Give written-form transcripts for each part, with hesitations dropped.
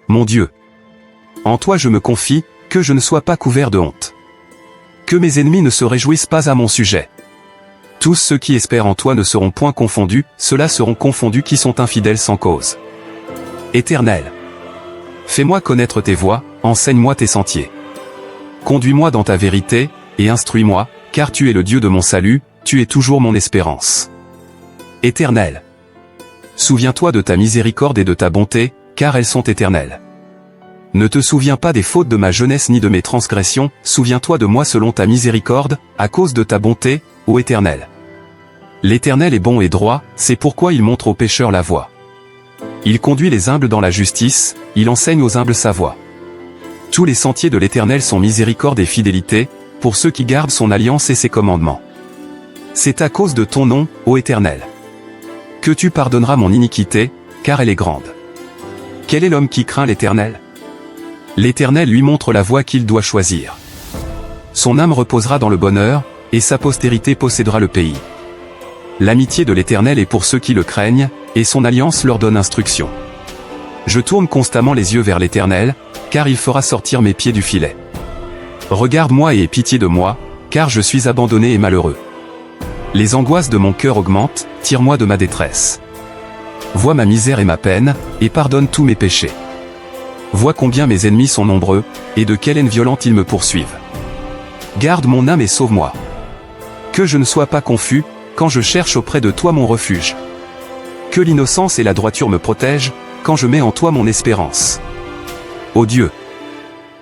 Mon Dieu, en toi je me confie, que je ne sois pas couvert de honte. Que mes ennemis ne se réjouissent pas à mon sujet. Tous ceux qui espèrent en toi ne seront point confondus, ceux-là seront confondus qui sont infidèles sans cause. Éternel, fais-moi connaître tes voies, enseigne-moi tes sentiers. Conduis-moi dans ta vérité, et instruis-moi, car tu es le Dieu de mon salut, tu es toujours mon espérance. Éternel, souviens-toi de ta miséricorde et de ta bonté, car elles sont éternelles. Ne te souviens pas des fautes de ma jeunesse ni de mes transgressions, souviens-toi de moi selon ta miséricorde, à cause de ta bonté, ô Éternel. L'Éternel est bon et droit, c'est pourquoi il montre aux pécheurs la voie. Il conduit les humbles dans la justice, il enseigne aux humbles sa voie. Tous les sentiers de l'Éternel sont miséricorde et fidélité, pour ceux qui gardent son alliance et ses commandements. C'est à cause de ton nom, ô Éternel, que tu pardonneras mon iniquité, car elle est grande. Quel est l'homme qui craint l'Éternel? L'Éternel lui montre la voie qu'il doit choisir. Son âme reposera dans le bonheur, et sa postérité possédera le pays. L'amitié de l'Éternel est pour ceux qui le craignent, et son alliance leur donne instruction. Je tourne constamment les yeux vers l'Éternel, car il fera sortir mes pieds du filet. Regarde-moi et aie pitié de moi, car je suis abandonné et malheureux. Les angoisses de mon cœur augmentent, tire-moi de ma détresse. Vois ma misère et ma peine, et pardonne tous mes péchés. Vois combien mes ennemis sont nombreux, et de quelle haine violente ils me poursuivent. Garde mon âme et sauve-moi. Que je ne sois pas confus, quand je cherche auprès de toi mon refuge. Que l'innocence et la droiture me protègent, quand je mets en toi mon espérance. Ô Dieu,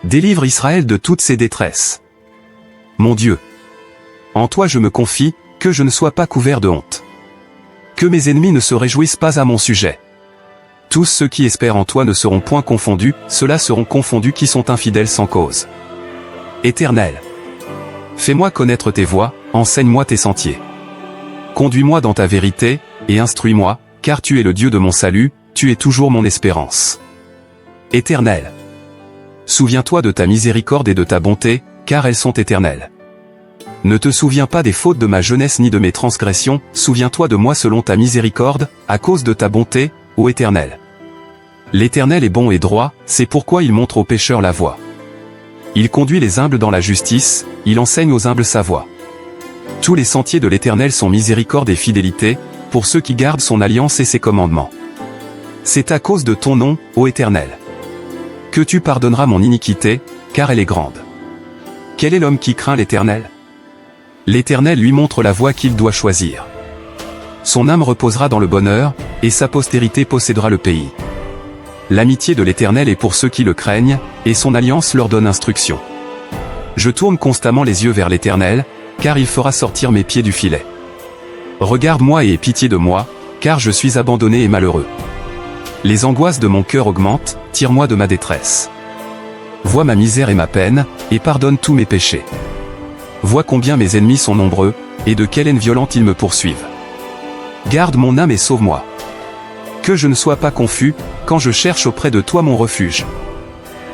délivre Israël de toutes ses détresses. Mon Dieu, en toi je me confie, que je ne sois pas couvert de honte. Que mes ennemis ne se réjouissent pas à mon sujet. Tous ceux qui espèrent en toi ne seront point confondus, ceux-là seront confondus qui sont infidèles sans cause. Éternel, fais-moi connaître tes voies, enseigne-moi tes sentiers. Conduis-moi dans ta vérité, et instruis-moi, car tu es le Dieu de mon salut, tu es toujours mon espérance. Éternel, souviens-toi de ta miséricorde et de ta bonté, car elles sont éternelles. Ne te souviens pas des fautes de ma jeunesse ni de mes transgressions, souviens-toi de moi selon ta miséricorde, à cause de ta bonté, ô Éternel. L'Éternel est bon et droit, c'est pourquoi il montre aux pécheurs la voie. Il conduit les humbles dans la justice, il enseigne aux humbles sa voie. Tous les sentiers de l'Éternel sont miséricorde et fidélité, pour ceux qui gardent son alliance et ses commandements. C'est à cause de ton nom, ô Éternel, que tu pardonneras mon iniquité, car elle est grande. Quel est l'homme qui craint l'Éternel? L'Éternel lui montre la voie qu'il doit choisir. Son âme reposera dans le bonheur, et sa postérité possédera le pays. L'amitié de l'Éternel est pour ceux qui le craignent, et son alliance leur donne instruction. Je tourne constamment les yeux vers l'Éternel, car il fera sortir mes pieds du filet. Regarde-moi et aie pitié de moi, car je suis abandonné et malheureux. Les angoisses de mon cœur augmentent, tire-moi de ma détresse. Vois ma misère et ma peine, et pardonne tous mes péchés. Vois combien mes ennemis sont nombreux, et de quelle haine violente ils me poursuivent. Garde mon âme et sauve-moi. Que je ne sois pas confus, quand je cherche auprès de toi mon refuge.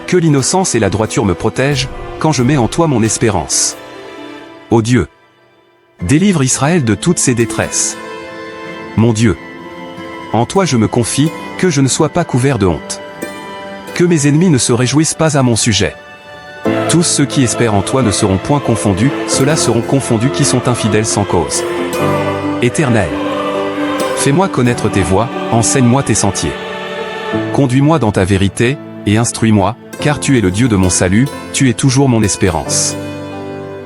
Que l'innocence et la droiture me protègent, quand je mets en toi mon espérance. Ô Dieu, délivre Israël de toutes ses détresses. Mon Dieu, en toi je me confie, que je ne sois pas couvert de honte. Que mes ennemis ne se réjouissent pas à mon sujet. Tous ceux qui espèrent en toi ne seront point confondus, ceux-là seront confondus qui sont infidèles sans cause. Éternel, fais-moi connaître tes voies, enseigne-moi tes sentiers. Conduis-moi dans ta vérité, et instruis-moi, car tu es le Dieu de mon salut, tu es toujours mon espérance.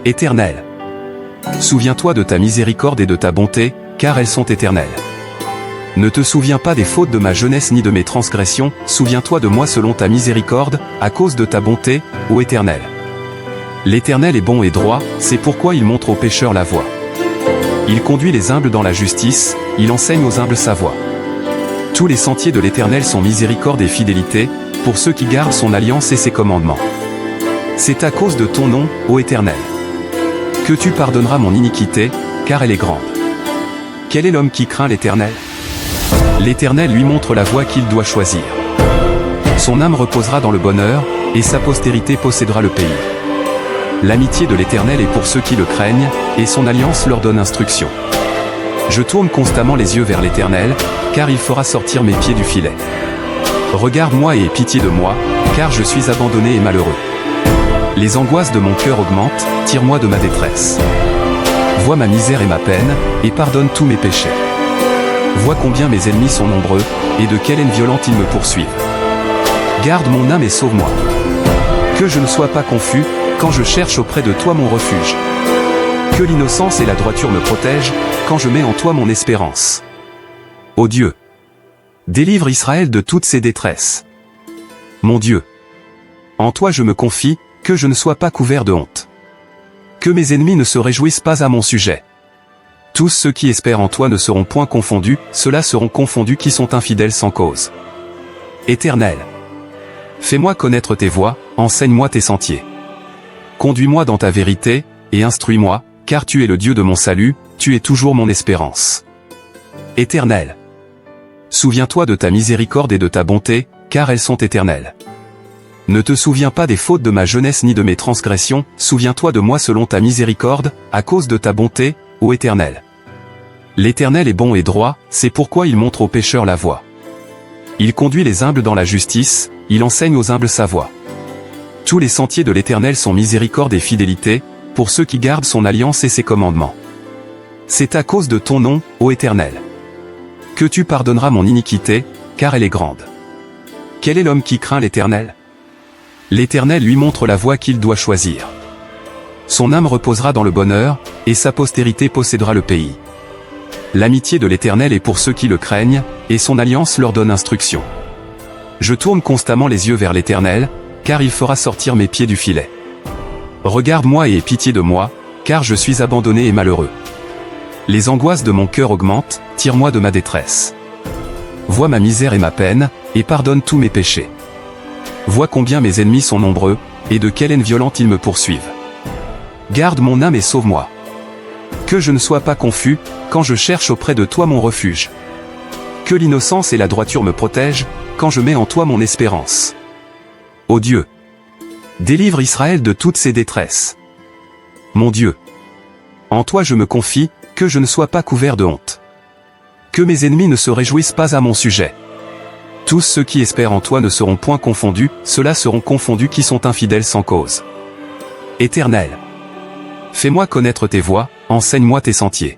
Éternel, souviens-toi de ta miséricorde et de ta bonté, car elles sont éternelles. Ne te souviens pas des fautes de ma jeunesse ni de mes transgressions, souviens-toi de moi selon ta miséricorde, à cause de ta bonté, ô Éternel. L'Éternel est bon et droit, c'est pourquoi il montre aux pécheurs la voie. Il conduit les humbles dans la justice, il enseigne aux humbles sa voie. Tous les sentiers de l'Éternel sont miséricorde et fidélité, pour ceux qui gardent son alliance et ses commandements. C'est à cause de ton nom, ô Éternel, que tu pardonneras mon iniquité, car elle est grande. Quel est l'homme qui craint l'Éternel? L'Éternel lui montre la voie qu'il doit choisir. Son âme reposera dans le bonheur, et sa postérité possédera le pays. L'amitié de l'Éternel est pour ceux qui le craignent, et son alliance leur donne instruction. Je tourne constamment les yeux vers l'Éternel, car il fera sortir mes pieds du filet. Regarde-moi et aie pitié de moi, car je suis abandonné et malheureux. Les angoisses de mon cœur augmentent, tire-moi de ma détresse. Vois ma misère et ma peine, et pardonne tous mes péchés. Vois combien mes ennemis sont nombreux, et de quelle haine violente ils me poursuivent. Garde mon âme et sauve-moi. Que je ne sois pas confus, quand je cherche auprès de toi mon refuge. Que l'innocence et la droiture me protègent, quand je mets en toi mon espérance. Ô Dieu, délivre Israël de toutes ses détresses. Mon Dieu, en toi je me confie, que je ne sois pas couvert de honte. Que mes ennemis ne se réjouissent pas à mon sujet. Tous ceux qui espèrent en toi ne seront point confondus, ceux-là seront confondus qui sont infidèles sans cause. Éternel, fais-moi connaître tes voies, enseigne-moi tes sentiers. Conduis-moi dans ta vérité, et instruis-moi, car tu es le Dieu de mon salut, tu es toujours mon espérance. Éternel, souviens-toi de ta miséricorde et de ta bonté, car elles sont éternelles. Ne te souviens pas des fautes de ma jeunesse ni de mes transgressions, souviens-toi de moi selon ta miséricorde, à cause de ta bonté, ô Éternel. L'Éternel est bon et droit, c'est pourquoi il montre aux pécheurs la voie. Il conduit les humbles dans la justice, il enseigne aux humbles sa voie. Tous les sentiers de l'Éternel sont miséricorde et fidélité, pour ceux qui gardent son alliance et ses commandements. C'est à cause de ton nom, ô Éternel, que tu pardonneras mon iniquité, car elle est grande. Quel est l'homme qui craint l'Éternel? L'Éternel lui montre la voie qu'il doit choisir. Son âme reposera dans le bonheur, et sa postérité possédera le pays. L'amitié de l'Éternel est pour ceux qui le craignent, et son alliance leur donne instruction. Je tourne constamment les yeux vers l'Éternel, car il fera sortir mes pieds du filet. Regarde-moi et aie pitié de moi, car je suis abandonné et malheureux. Les angoisses de mon cœur augmentent, tire-moi de ma détresse. Vois ma misère et ma peine, et pardonne tous mes péchés. Vois combien mes ennemis sont nombreux, et de quelle haine violente ils me poursuivent. Garde mon âme et sauve-moi. Que je ne sois pas confus, quand je cherche auprès de toi mon refuge. Que l'innocence et la droiture me protègent, quand je mets en toi mon espérance. Ô Dieu, délivre Israël de toutes ses détresses. Mon Dieu, en toi je me confie, que je ne sois pas couvert de honte. Que mes ennemis ne se réjouissent pas à mon sujet. Tous ceux qui espèrent en toi ne seront point confondus, ceux-là seront confondus qui sont infidèles sans cause. Éternel, fais-moi connaître tes voies, enseigne-moi tes sentiers.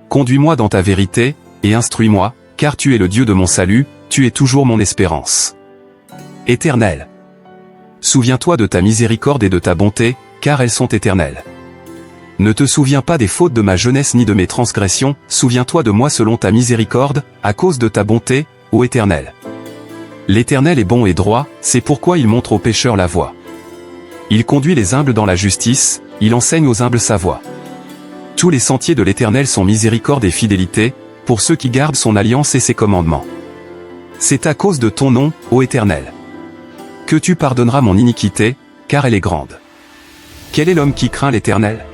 Conduis-moi dans ta vérité, et instruis-moi, car tu es le Dieu de mon salut, tu es toujours mon espérance. Éternel, souviens-toi de ta miséricorde et de ta bonté, car elles sont éternelles. Ne te souviens pas des fautes de ma jeunesse ni de mes transgressions, souviens-toi de moi selon ta miséricorde, à cause de ta bonté, ô Éternel. L'Éternel est bon et droit, c'est pourquoi il montre aux pécheurs la voie. Il conduit les humbles dans la justice, il enseigne aux humbles sa voie. Tous les sentiers de l'Éternel sont miséricorde et fidélité, pour ceux qui gardent son alliance et ses commandements. C'est à cause de ton nom, ô Éternel, que tu pardonneras mon iniquité, car elle est grande. Quel est l'homme qui craint l'Éternel?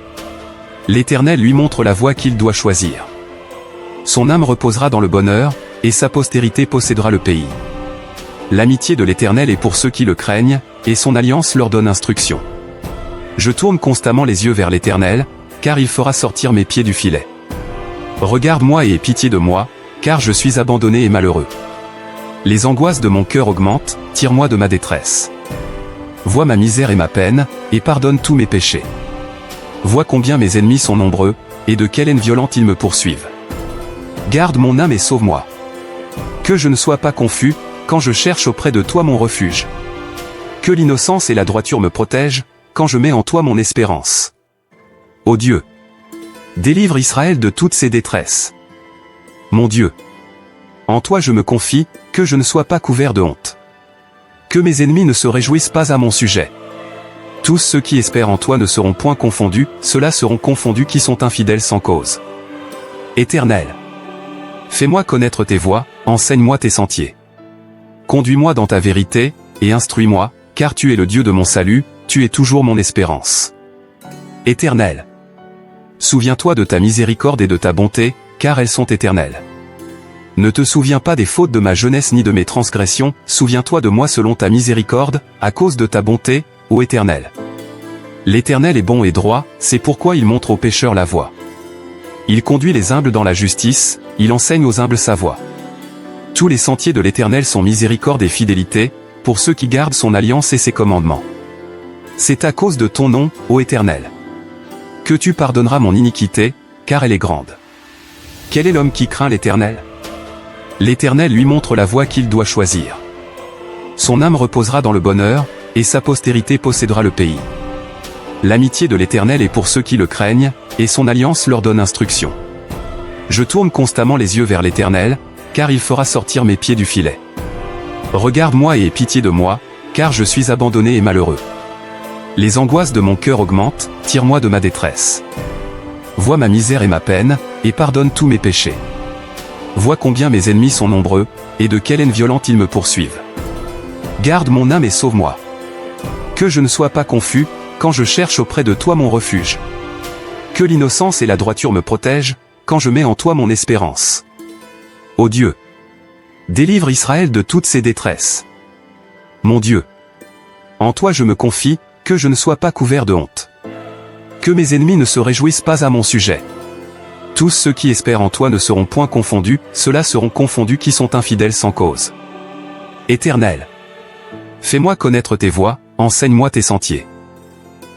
L'Éternel lui montre la voie qu'il doit choisir. Son âme reposera dans le bonheur, et sa postérité possédera le pays. L'amitié de l'Éternel est pour ceux qui le craignent, et son alliance leur donne instruction. Je tourne constamment les yeux vers l'Éternel, car il fera sortir mes pieds du filet. Regarde-moi et aie pitié de moi, car je suis abandonné et malheureux. Les angoisses de mon cœur augmentent, tire-moi de ma détresse. Vois ma misère et ma peine, et pardonne tous mes péchés. Vois combien mes ennemis sont nombreux, et de quelle haine violente ils me poursuivent. Garde mon âme et sauve-moi. Que je ne sois pas confus, quand je cherche auprès de toi mon refuge. Que l'innocence et la droiture me protègent, quand je mets en toi mon espérance. Ô Dieu, délivre Israël de toutes ses détresses. Mon Dieu, en toi je me confie, que je ne sois pas couvert de honte. Que mes ennemis ne se réjouissent pas à mon sujet. Tous ceux qui espèrent en toi ne seront point confondus, ceux-là seront confondus qui sont infidèles sans cause. Éternel, fais-moi connaître tes voies, enseigne-moi tes sentiers. Conduis-moi dans ta vérité, et instruis-moi, car tu es le Dieu de mon salut, tu es toujours mon espérance. Éternel, souviens-toi de ta miséricorde et de ta bonté, car elles sont éternelles. Ne te souviens pas des fautes de ma jeunesse ni de mes transgressions, souviens-toi de moi selon ta miséricorde, à cause de ta bonté, ô Éternel. L'Éternel est bon et droit, c'est pourquoi il montre aux pécheurs la voie. Il conduit les humbles dans la justice, il enseigne aux humbles sa voie. Tous les sentiers de l'Éternel sont miséricorde et fidélité, pour ceux qui gardent son alliance et ses commandements. C'est à cause de ton nom, ô Éternel, que tu pardonneras mon iniquité, car elle est grande. Quel est l'homme qui craint l'Éternel? L'Éternel lui montre la voie qu'il doit choisir. Son âme reposera dans le bonheur, et sa postérité possédera le pays. L'amitié de l'Éternel est pour ceux qui le craignent, et son alliance leur donne instruction. Je tourne constamment les yeux vers l'Éternel, car il fera sortir mes pieds du filet. Regarde-moi et aie pitié de moi, car je suis abandonné et malheureux. Les angoisses de mon cœur augmentent, tire-moi de ma détresse. Vois ma misère et ma peine, et pardonne tous mes péchés. Vois combien mes ennemis sont nombreux, et de quelle haine violente ils me poursuivent. Garde mon âme et sauve-moi. Que je ne sois pas confus, quand je cherche auprès de toi mon refuge. Que l'innocence et la droiture me protègent, quand je mets en toi mon espérance. Ô Dieu, délivre Israël de toutes ses détresses. Mon Dieu, en toi je me confie, que je ne sois pas couvert de honte. Que mes ennemis ne se réjouissent pas à mon sujet. Tous ceux qui espèrent en toi ne seront point confondus, ceux-là seront confondus qui sont infidèles sans cause. Éternel, fais-moi connaître tes voies, enseigne-moi tes sentiers.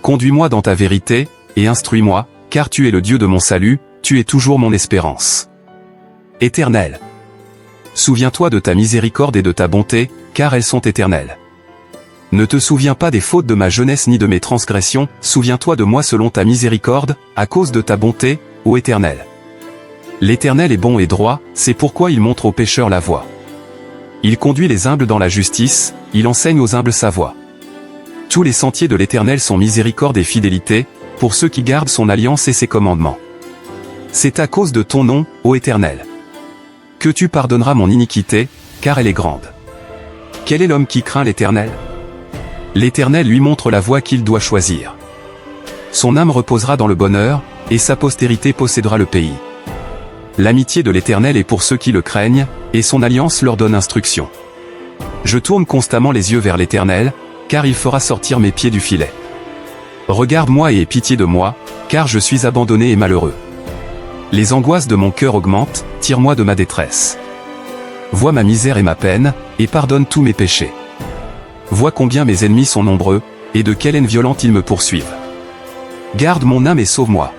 Conduis-moi dans ta vérité, et instruis-moi, car tu es le Dieu de mon salut, tu es toujours mon espérance. Éternel, souviens-toi de ta miséricorde et de ta bonté, car elles sont éternelles. Ne te souviens pas des fautes de ma jeunesse ni de mes transgressions, souviens-toi de moi selon ta miséricorde, à cause de ta bonté, ô Éternel. L'Éternel est bon et droit, c'est pourquoi il montre aux pécheurs la voie. Il conduit les humbles dans la justice, il enseigne aux humbles sa voie. Tous les sentiers de l'Éternel sont miséricorde et fidélité, pour ceux qui gardent son alliance et ses commandements. C'est à cause de ton nom, ô Éternel, que tu pardonneras mon iniquité, car elle est grande. Quel est l'homme qui craint l'Éternel? L'Éternel lui montre la voie qu'il doit choisir. Son âme reposera dans le bonheur, et sa postérité possédera le pays. L'amitié de l'Éternel est pour ceux qui le craignent, et son alliance leur donne instruction. Je tourne constamment les yeux vers l'Éternel, car il fera sortir mes pieds du filet. Regarde-moi et aie pitié de moi, car je suis abandonné et malheureux. Les angoisses de mon cœur augmentent, tire-moi de ma détresse. Vois ma misère et ma peine, et pardonne tous mes péchés. Vois combien mes ennemis sont nombreux, et de quelle haine violente ils me poursuivent. Garde mon âme et sauve-moi.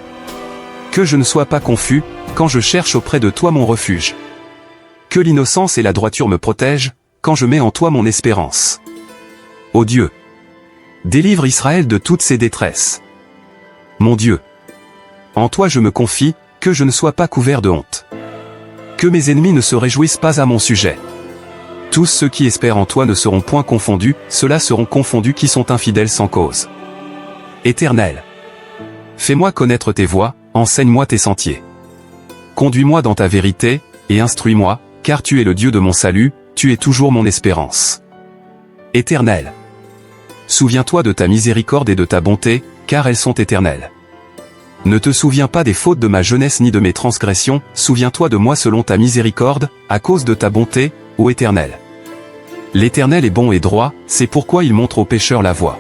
Que je ne sois pas confus, quand je cherche auprès de toi mon refuge. Que l'innocence et la droiture me protègent, quand je mets en toi mon espérance. Ô Dieu, délivre Israël de toutes ses détresses. Mon Dieu, en toi je me confie, que je ne sois pas couvert de honte. Que mes ennemis ne se réjouissent pas à mon sujet. Tous ceux qui espèrent en toi ne seront point confondus, ceux-là seront confondus qui sont infidèles sans cause. Éternel, fais-moi connaître tes voies, enseigne-moi tes sentiers. Conduis-moi dans ta vérité, et instruis-moi, car tu es le Dieu de mon salut, tu es toujours mon espérance. Éternel, souviens-toi de ta miséricorde et de ta bonté, car elles sont éternelles. Ne te souviens pas des fautes de ma jeunesse ni de mes transgressions, souviens-toi de moi selon ta miséricorde, à cause de ta bonté, ô Éternel. L'Éternel est bon et droit, c'est pourquoi il montre aux pécheurs la voie.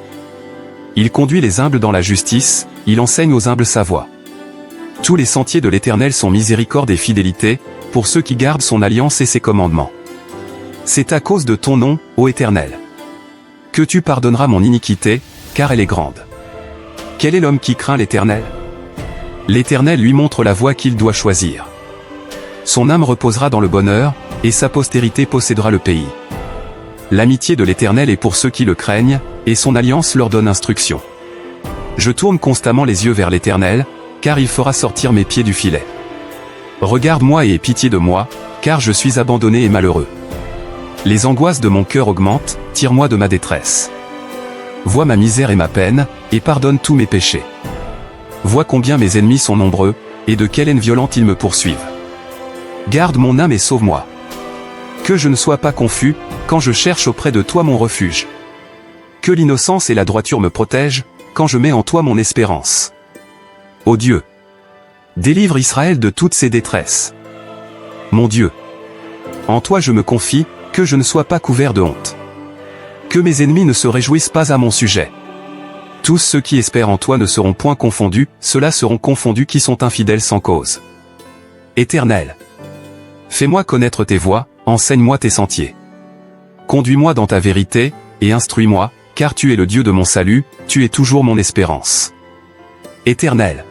Il conduit les humbles dans la justice, il enseigne aux humbles sa voie. Tous les sentiers de l'Éternel sont miséricorde et fidélité, pour ceux qui gardent son alliance et ses commandements. C'est à cause de ton nom, ô Éternel, que tu pardonneras mon iniquité, car elle est grande. Quel est l'homme qui craint l'Éternel? L'Éternel lui montre la voie qu'il doit choisir. Son âme reposera dans le bonheur, et sa postérité possédera le pays. L'amitié de l'Éternel est pour ceux qui le craignent, et son alliance leur donne instruction. Je tourne constamment les yeux vers l'Éternel, car il fera sortir mes pieds du filet. Regarde-moi et aie pitié de moi, car je suis abandonné et malheureux. Les angoisses de mon cœur augmentent, tire-moi de ma détresse. Vois ma misère et ma peine, et pardonne tous mes péchés. Vois combien mes ennemis sont nombreux, et de quelle haine violente ils me poursuivent. Garde mon âme et sauve-moi. Que je ne sois pas confus, quand je cherche auprès de toi mon refuge. Que l'innocence et la droiture me protègent, quand je mets en toi mon espérance. Ô Dieu, délivre Israël de toutes ses détresses. Mon Dieu, en toi je me confie, que je ne sois pas couvert de honte. Que mes ennemis ne se réjouissent pas à mon sujet. Tous ceux qui espèrent en toi ne seront point confondus, ceux-là seront confondus qui sont infidèles sans cause. Éternel, fais-moi connaître tes voies, enseigne-moi tes sentiers. Conduis-moi dans ta vérité, et instruis-moi, car tu es le Dieu de mon salut, tu es toujours mon espérance. Éternel.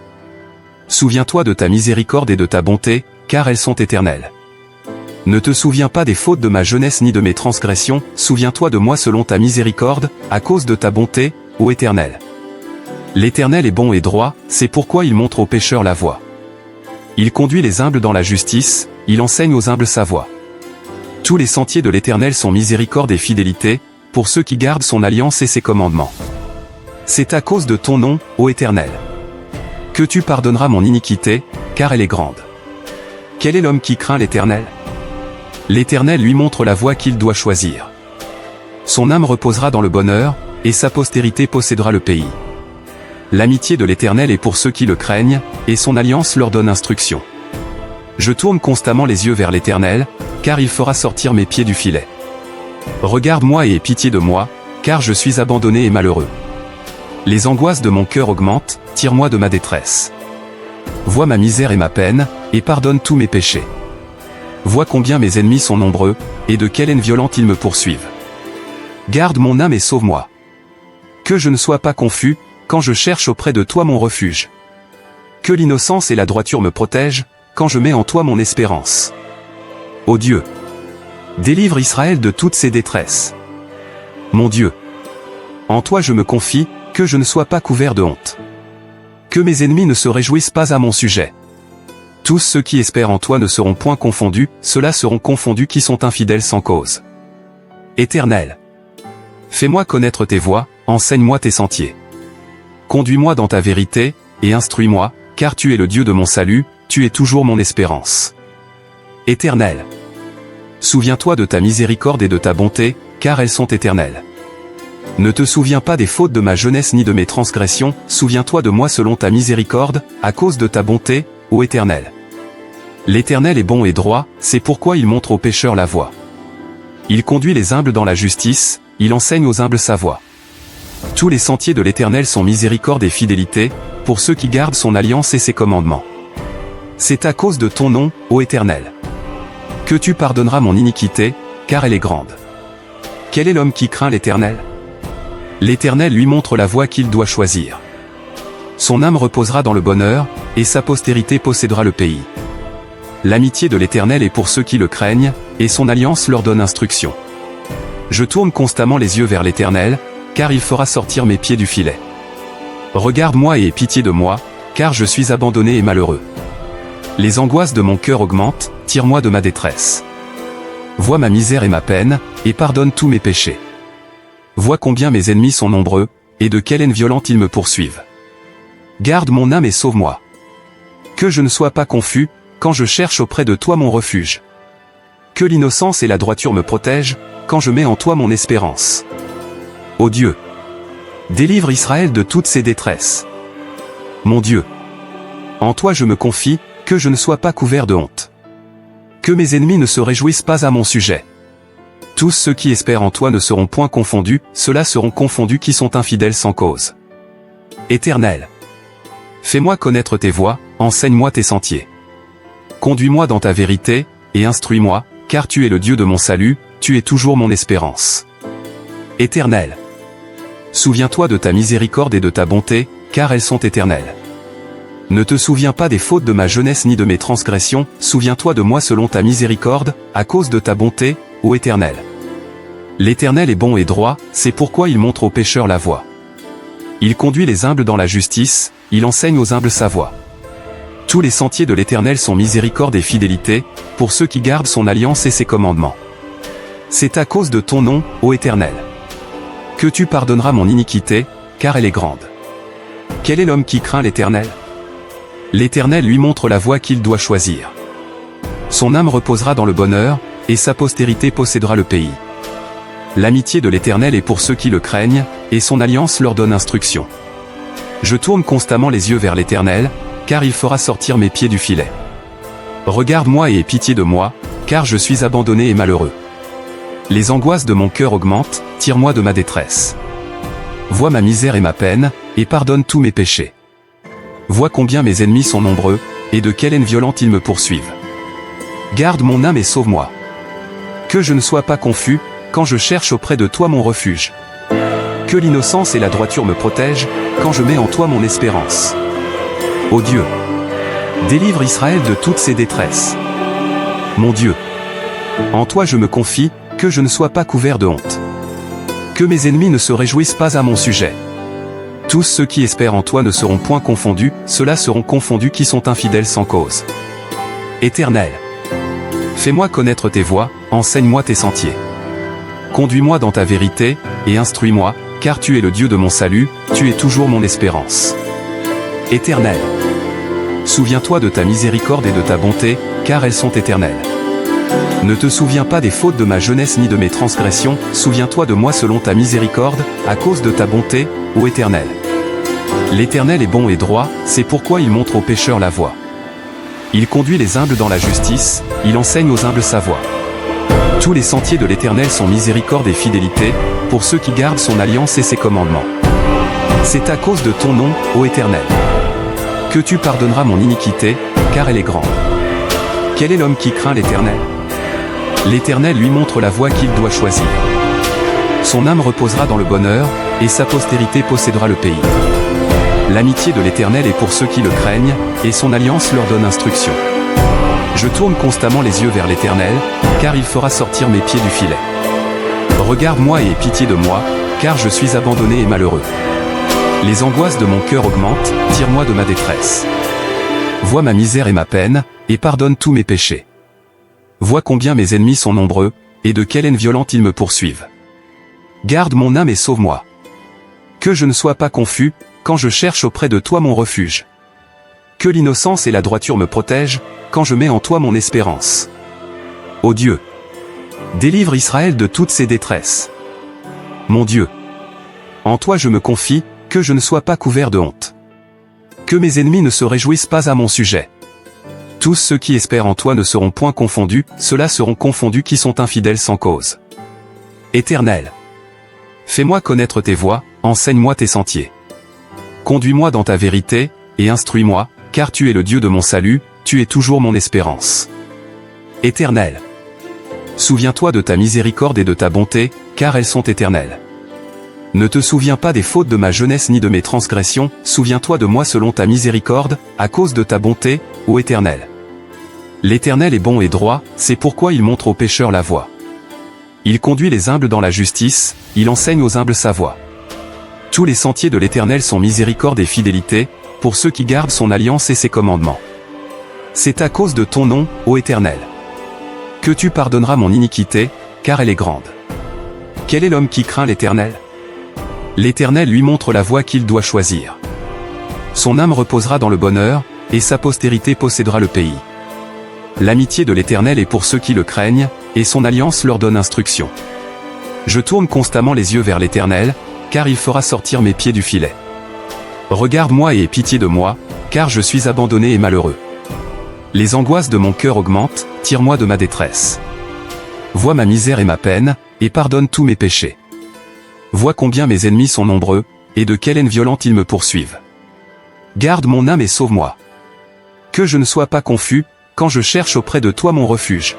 Souviens-toi de ta miséricorde et de ta bonté, car elles sont éternelles. Ne te souviens pas des fautes de ma jeunesse ni de mes transgressions, souviens-toi de moi selon ta miséricorde, à cause de ta bonté, ô Éternel. L'Éternel est bon et droit, c'est pourquoi il montre aux pécheurs la voie. Il conduit les humbles dans la justice, il enseigne aux humbles sa voie. Tous les sentiers de l'Éternel sont miséricorde et fidélité, pour ceux qui gardent son alliance et ses commandements. C'est à cause de ton nom, ô Éternel, que tu pardonneras mon iniquité, car elle est grande. Quel est l'homme qui craint l'Éternel? L'Éternel lui montre la voie qu'il doit choisir. Son âme reposera dans le bonheur, et sa postérité possédera le pays. L'amitié de l'Éternel est pour ceux qui le craignent, et son alliance leur donne instruction. Je tourne constamment les yeux vers l'Éternel, car il fera sortir mes pieds du filet. Regarde-moi et aie pitié de moi, car je suis abandonné et malheureux. Les angoisses de mon cœur augmentent, tire-moi de ma détresse. Vois ma misère et ma peine, et pardonne tous mes péchés. Vois combien mes ennemis sont nombreux, et de quelle haine violente ils me poursuivent. Garde mon âme et sauve-moi. Que je ne sois pas confus, quand je cherche auprès de toi mon refuge. Que l'innocence et la droiture me protègent, quand je mets en toi mon espérance. Ô Dieu, délivre Israël de toutes ses détresses. Mon Dieu, en toi je me confie, que je ne sois pas couvert de honte. Que mes ennemis ne se réjouissent pas à mon sujet. Tous ceux qui espèrent en toi ne seront point confondus, ceux-là seront confondus qui sont infidèles sans cause. Éternel, fais-moi connaître tes voies, enseigne-moi tes sentiers. Conduis-moi dans ta vérité, et instruis-moi, car tu es le Dieu de mon salut, tu es toujours mon espérance. Éternel, souviens-toi de ta miséricorde et de ta bonté, car elles sont éternelles. Ne te souviens pas des fautes de ma jeunesse ni de mes transgressions, souviens-toi de moi selon ta miséricorde, à cause de ta bonté, ô Éternel. L'Éternel est bon et droit, c'est pourquoi il montre aux pécheurs la voie. Il conduit les humbles dans la justice, il enseigne aux humbles sa voie. Tous les sentiers de l'Éternel sont miséricorde et fidélité, pour ceux qui gardent son alliance et ses commandements. C'est à cause de ton nom, ô Éternel, que tu pardonneras mon iniquité, car elle est grande. Quel est l'homme qui craint l'Éternel? L'Éternel lui montre la voie qu'il doit choisir. Son âme reposera dans le bonheur, et sa postérité possédera le pays. L'amitié de l'Éternel est pour ceux qui le craignent, et son alliance leur donne instruction. Je tourne constamment les yeux vers l'Éternel, car il fera sortir mes pieds du filet. Regarde-moi et aie pitié de moi, car je suis abandonné et malheureux. Les angoisses de mon cœur augmentent, tire-moi de ma détresse. Vois ma misère et ma peine, et pardonne tous mes péchés. Vois combien mes ennemis sont nombreux, et de quelle haine violente ils me poursuivent. Garde mon âme et sauve-moi. Que je ne sois pas confus, quand je cherche auprès de toi mon refuge. Que l'innocence et la droiture me protègent, quand je mets en toi mon espérance. Ô Dieu, délivre Israël de toutes ses détresses. Mon Dieu, en toi je me confie, que je ne sois pas couvert de honte. Que mes ennemis ne se réjouissent pas à mon sujet. Tous ceux qui espèrent en toi ne seront point confondus, ceux-là seront confondus qui sont infidèles sans cause. Éternel, fais-moi connaître tes voies, enseigne-moi tes sentiers. Conduis-moi dans ta vérité, et instruis-moi, car tu es le Dieu de mon salut, tu es toujours mon espérance. Éternel, souviens-toi de ta miséricorde et de ta bonté, car elles sont éternelles. Ne te souviens pas des fautes de ma jeunesse ni de mes transgressions, souviens-toi de moi selon ta miséricorde, à cause de ta bonté, ô Éternel. L'Éternel est bon et droit, c'est pourquoi il montre aux pécheurs la voie. Il conduit les humbles dans la justice, il enseigne aux humbles sa voie. Tous les sentiers de l'Éternel sont miséricorde et fidélité, pour ceux qui gardent son alliance et ses commandements. C'est à cause de ton nom, ô Éternel, que tu pardonneras mon iniquité, car elle est grande. Quel est l'homme qui craint l'Éternel? L'Éternel lui montre la voie qu'il doit choisir. Son âme reposera dans le bonheur, et sa postérité possédera le pays. L'amitié de l'Éternel est pour ceux qui le craignent, et son alliance leur donne instruction. Je tourne constamment les yeux vers l'Éternel, car il fera sortir mes pieds du filet. Regarde-moi et aie pitié de moi, car je suis abandonné et malheureux. Les angoisses de mon cœur augmentent, tire-moi de ma détresse. Vois ma misère et ma peine, et pardonne tous mes péchés. Vois combien mes ennemis sont nombreux, et de quelle haine violente ils me poursuivent. Garde mon âme et sauve-moi. Que je ne sois pas confus, quand je cherche auprès de toi mon refuge. Que l'innocence et la droiture me protègent, quand je mets en toi mon espérance. Ô Dieu, délivre Israël de toutes ses détresses. Mon Dieu, en toi je me confie, que je ne sois pas couvert de honte. Que mes ennemis ne se réjouissent pas à mon sujet. Tous ceux qui espèrent en toi ne seront point confondus, ceux-là seront confondus qui sont infidèles sans cause. Éternel, fais-moi connaître tes voies, enseigne-moi tes sentiers. Conduis-moi dans ta vérité, et instruis-moi, car tu es le Dieu de mon salut, tu es toujours mon espérance. Éternel, souviens-toi de ta miséricorde et de ta bonté, car elles sont éternelles. Ne te souviens pas des fautes de ma jeunesse ni de mes transgressions, souviens-toi de moi selon ta miséricorde, à cause de ta bonté, ô Éternel. L'Éternel est bon et droit, c'est pourquoi il montre aux pécheurs la voie. Il conduit les humbles dans la justice, il enseigne aux humbles sa voie. Tous les sentiers de l'Éternel sont miséricorde et fidélité, pour ceux qui gardent son alliance et ses commandements. C'est à cause de ton nom, ô Éternel, que tu pardonneras mon iniquité, car elle est grande. Quel est l'homme qui craint l'Éternel? L'Éternel lui montre la voie qu'il doit choisir. Son âme reposera dans le bonheur, et sa postérité possédera le pays. L'amitié de l'Éternel est pour ceux qui le craignent, et son alliance leur donne instruction. Je tourne constamment les yeux vers l'Éternel, car il fera sortir mes pieds du filet. Regarde-moi et aie pitié de moi, car je suis abandonné et malheureux. Les angoisses de mon cœur augmentent, tire-moi de ma détresse. Vois ma misère et ma peine, et pardonne tous mes péchés. Vois combien mes ennemis sont nombreux, et de quelle haine violente ils me poursuivent. Garde mon âme et sauve-moi. Que je ne sois pas confus, quand je cherche auprès de toi mon refuge. Que l'innocence et la droiture me protègent, quand je mets en toi mon espérance. Ô Dieu, délivre Israël de toutes ses détresses. Mon Dieu, en toi je me confie, que je ne sois pas couvert de honte. Que mes ennemis ne se réjouissent pas à mon sujet. Tous ceux qui espèrent en toi ne seront point confondus, ceux-là seront confondus qui sont infidèles sans cause. Éternel, fais-moi connaître tes voies, enseigne-moi tes sentiers. Conduis-moi dans ta vérité, et instruis-moi, car tu es le Dieu de mon salut, tu es toujours mon espérance. Éternel, souviens-toi de ta miséricorde et de ta bonté, car elles sont éternelles. Ne te souviens pas des fautes de ma jeunesse ni de mes transgressions, souviens-toi de moi selon ta miséricorde, à cause de ta bonté, ô Éternel. L'Éternel est bon et droit, c'est pourquoi il montre aux pécheurs la voie. Il conduit les humbles dans la justice, il enseigne aux humbles sa voie. Tous les sentiers de l'Éternel sont miséricorde et fidélité, pour ceux qui gardent son alliance et ses commandements. C'est à cause de ton nom, ô Éternel, que tu pardonneras mon iniquité, car elle est grande. Quel est l'homme qui craint l'Éternel? L'Éternel lui montre la voie qu'il doit choisir. Son âme reposera dans le bonheur, et sa postérité possédera le pays. L'amitié de l'Éternel est pour ceux qui le craignent, et son alliance leur donne instruction. Je tourne constamment les yeux vers l'Éternel, car il fera sortir mes pieds du filet. Regarde-moi et aie pitié de moi, car je suis abandonné et malheureux. Les angoisses de mon cœur augmentent, tire-moi de ma détresse. Vois ma misère et ma peine, et pardonne tous mes péchés. Vois combien mes ennemis sont nombreux, et de quelle haine violente ils me poursuivent. Garde mon âme et sauve-moi. Que je ne sois pas confus, quand je cherche auprès de toi mon refuge.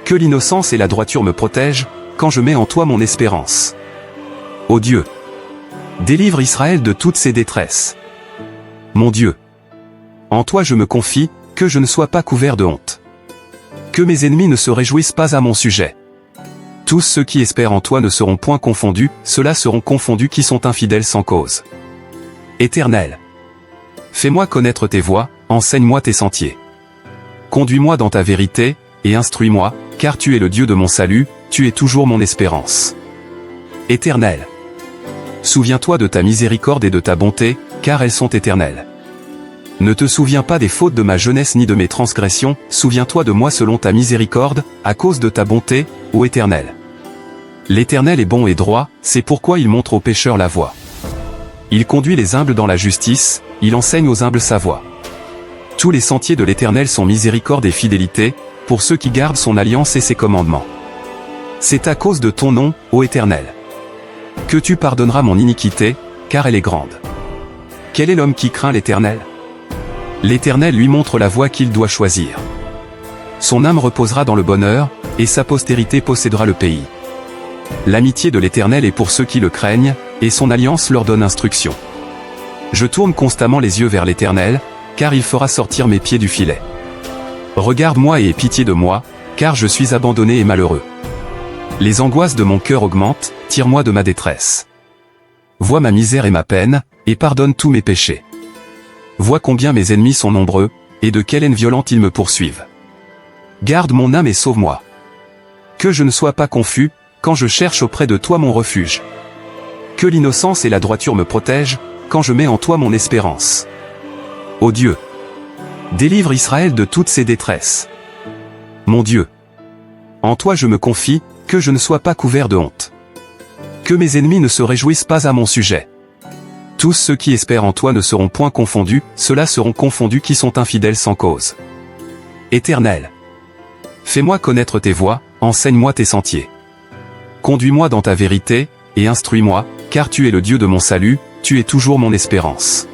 Que l'innocence et la droiture me protègent, quand je mets en toi mon espérance. Ô Dieu, délivre Israël de toutes ses détresses. Mon Dieu, en toi je me confie, que je ne sois pas couvert de honte. Que mes ennemis ne se réjouissent pas à mon sujet. Tous ceux qui espèrent en toi ne seront point confondus, ceux-là seront confondus qui sont infidèles sans cause. Éternel, fais-moi connaître tes voies, enseigne-moi tes sentiers. Conduis-moi dans ta vérité, et instruis-moi, car tu es le Dieu de mon salut, tu es toujours mon espérance. Éternel, souviens-toi de ta miséricorde et de ta bonté, car elles sont éternelles. Ne te souviens pas des fautes de ma jeunesse ni de mes transgressions, souviens-toi de moi selon ta miséricorde, à cause de ta bonté, ô Éternel. L'Éternel est bon et droit, c'est pourquoi il montre aux pécheurs la voie. Il conduit les humbles dans la justice, il enseigne aux humbles sa voie. Tous les sentiers de l'Éternel sont miséricorde et fidélité, pour ceux qui gardent son alliance et ses commandements. C'est à cause de ton nom, ô Éternel, que tu pardonneras mon iniquité, car elle est grande. Quel est l'homme qui craint l'Éternel? L'Éternel lui montre la voie qu'il doit choisir. Son âme reposera dans le bonheur, et sa postérité possédera le pays. L'amitié de l'Éternel est pour ceux qui le craignent, et son alliance leur donne instruction. Je tourne constamment les yeux vers l'Éternel, car il fera sortir mes pieds du filet. Regarde-moi et aie pitié de moi, car je suis abandonné et malheureux. Les angoisses de mon cœur augmentent, tire-moi de ma détresse. Vois ma misère et ma peine, et pardonne tous mes péchés. Vois combien mes ennemis sont nombreux, et de quelle haine violente ils me poursuivent. Garde mon âme et sauve-moi. Que je ne sois pas confus, quand je cherche auprès de toi mon refuge. Que l'innocence et la droiture me protègent, quand je mets en toi mon espérance. Ô Dieu, délivre Israël de toutes ses détresses. Mon Dieu, en toi je me confie, que je ne sois pas couvert de honte. Que mes ennemis ne se réjouissent pas à mon sujet. Tous ceux qui espèrent en toi ne seront point confondus, ceux-là seront confondus qui sont infidèles sans cause. Éternel, fais-moi connaître tes voies, enseigne-moi tes sentiers. Conduis-moi dans ta vérité, et instruis-moi, car tu es le Dieu de mon salut, tu es toujours mon espérance.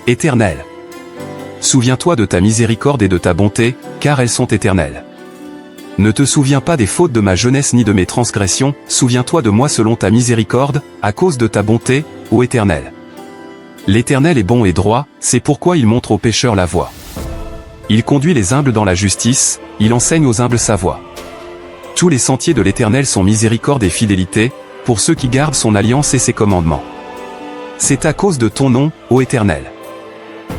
Éternel, souviens-toi de ta miséricorde et de ta bonté, car elles sont éternelles. Ne te souviens pas des fautes de ma jeunesse ni de mes transgressions, souviens-toi de moi selon ta miséricorde, à cause de ta bonté, ô Éternel. L'Éternel est bon et droit, c'est pourquoi il montre aux pécheurs la voie. Il conduit les humbles dans la justice, il enseigne aux humbles sa voie. Tous les sentiers de l'Éternel sont miséricorde et fidélité, pour ceux qui gardent son alliance et ses commandements. C'est à cause de ton nom, ô Éternel,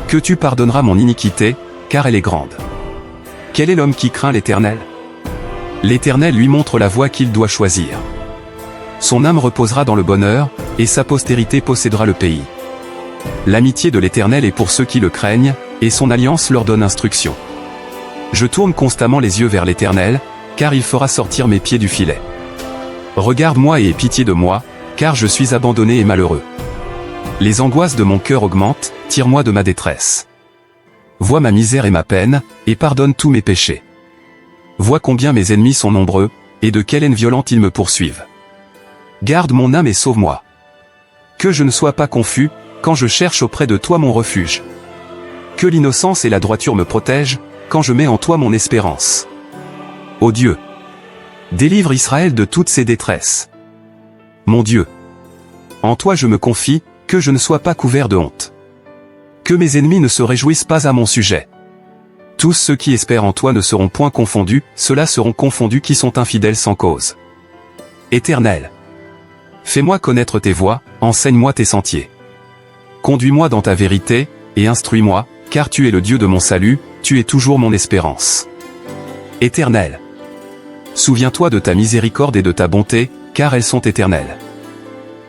que tu pardonneras mon iniquité, car elle est grande. Quel est l'homme qui craint l'Éternel? L'Éternel lui montre la voie qu'il doit choisir. Son âme reposera dans le bonheur, et sa postérité possédera le pays. L'amitié de l'Éternel est pour ceux qui le craignent, et son alliance leur donne instruction. Je tourne constamment les yeux vers l'Éternel, car il fera sortir mes pieds du filet. Regarde-moi et aie pitié de moi, car je suis abandonné et malheureux. Les angoisses de mon cœur augmentent, tire-moi de ma détresse. Vois ma misère et ma peine, et pardonne tous mes péchés. Vois combien mes ennemis sont nombreux, et de quelle haine violente ils me poursuivent. Garde mon âme et sauve-moi. Que je ne sois pas confus, quand je cherche auprès de toi mon refuge. Que l'innocence et la droiture me protègent, quand je mets en toi mon espérance. Ô Dieu, délivre Israël de toutes ses détresses. Mon Dieu, en toi je me confie, que je ne sois pas couvert de honte. Que mes ennemis ne se réjouissent pas à mon sujet. Tous ceux qui espèrent en toi ne seront point confondus, ceux-là seront confondus qui sont infidèles sans cause. Éternel, fais-moi connaître tes voies, enseigne-moi tes sentiers. Conduis-moi dans ta vérité, et instruis-moi, car tu es le Dieu de mon salut, tu es toujours mon espérance. Éternel, souviens-toi de ta miséricorde et de ta bonté, car elles sont éternelles.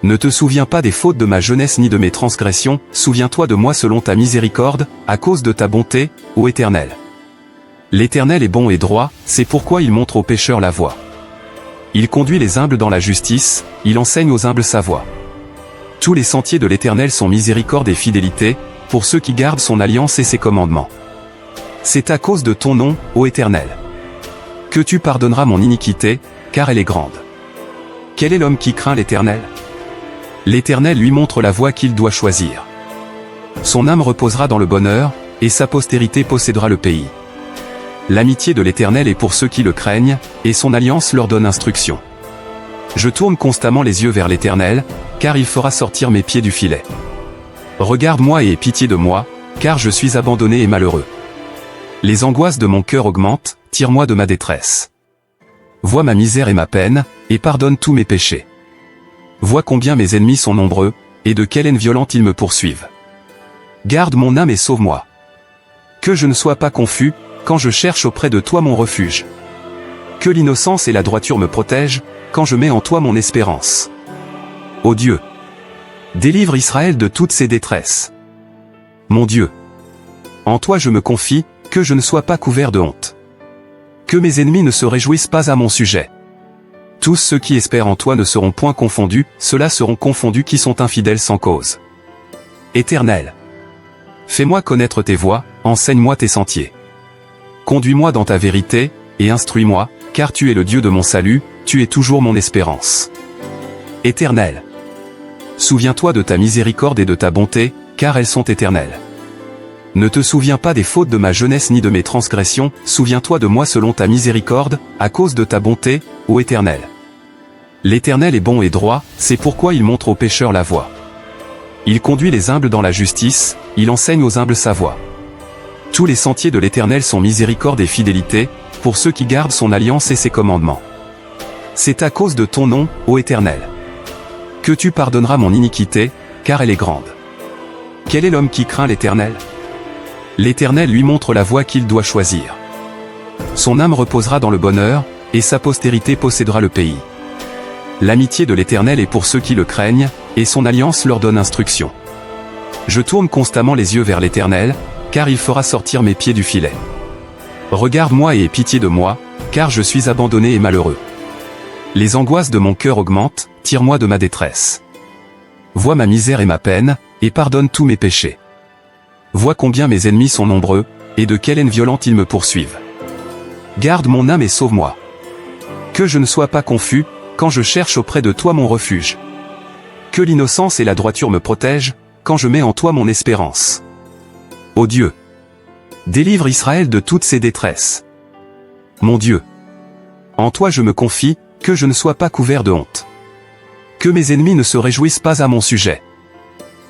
Ne te souviens pas des fautes de ma jeunesse ni de mes transgressions, souviens-toi de moi selon ta miséricorde, à cause de ta bonté, ô Éternel. L'Éternel est bon et droit, c'est pourquoi il montre aux pécheurs la voie. Il conduit les humbles dans la justice, il enseigne aux humbles sa voie. Tous les sentiers de l'Éternel sont miséricorde et fidélité, pour ceux qui gardent son alliance et ses commandements. C'est à cause de ton nom, ô Éternel, que tu pardonneras mon iniquité, car elle est grande. Quel est l'homme qui craint l'Éternel? L'Éternel lui montre la voie qu'il doit choisir. Son âme reposera dans le bonheur, et sa postérité possédera le pays. L'amitié de l'Éternel est pour ceux qui le craignent, et son alliance leur donne instruction. Je tourne constamment les yeux vers l'Éternel, car il fera sortir mes pieds du filet. Regarde-moi et aie pitié de moi, car je suis abandonné et malheureux. Les angoisses de mon cœur augmentent, tire-moi de ma détresse. Vois ma misère et ma peine, et pardonne tous mes péchés. Vois combien mes ennemis sont nombreux, et de quelle haine violente ils me poursuivent. Garde mon âme et sauve-moi. Que je ne sois pas confus, quand je cherche auprès de toi mon refuge. Que l'innocence et la droiture me protègent, quand je mets en toi mon espérance. Ô Dieu, délivre Israël de toutes ses détresses. Mon Dieu, en toi je me confie, que je ne sois pas couvert de honte. Que mes ennemis ne se réjouissent pas à mon sujet. Tous ceux qui espèrent en toi ne seront point confondus, ceux-là seront confondus qui sont infidèles sans cause. Éternel, fais-moi connaître tes voies, enseigne-moi tes sentiers. Conduis-moi dans ta vérité, et instruis-moi, car tu es le Dieu de mon salut, tu es toujours mon espérance. Éternel, souviens-toi de ta miséricorde et de ta bonté, car elles sont éternelles. Ne te souviens pas des fautes de ma jeunesse ni de mes transgressions, souviens-toi de moi selon ta miséricorde, à cause de ta bonté, ô Éternel. L'Éternel est bon et droit, c'est pourquoi il montre aux pécheurs la voie. Il conduit les humbles dans la justice, il enseigne aux humbles sa voie. Tous les sentiers de l'Éternel sont miséricorde et fidélité, pour ceux qui gardent son alliance et ses commandements. C'est à cause de ton nom, ô Éternel, que tu pardonneras mon iniquité, car elle est grande. Quel est l'homme qui craint l'Éternel? L'Éternel lui montre la voie qu'il doit choisir. Son âme reposera dans le bonheur, et sa postérité possédera le pays. L'amitié de l'Éternel est pour ceux qui le craignent, et son alliance leur donne instruction. Je tourne constamment les yeux vers l'Éternel, car il fera sortir mes pieds du filet. Regarde-moi et aie pitié de moi, car je suis abandonné et malheureux. Les angoisses de mon cœur augmentent, tire-moi de ma détresse. Vois ma misère et ma peine, et pardonne tous mes péchés. Vois combien mes ennemis sont nombreux, et de quelle haine violente ils me poursuivent. Garde mon âme et sauve-moi. Que je ne sois pas confus, quand je cherche auprès de toi mon refuge. Que l'innocence et la droiture me protègent, quand je mets en toi mon espérance. Ô Dieu, délivre Israël de toutes ses détresses. Mon Dieu, en toi je me confie, que je ne sois pas couvert de honte. Que mes ennemis ne se réjouissent pas à mon sujet.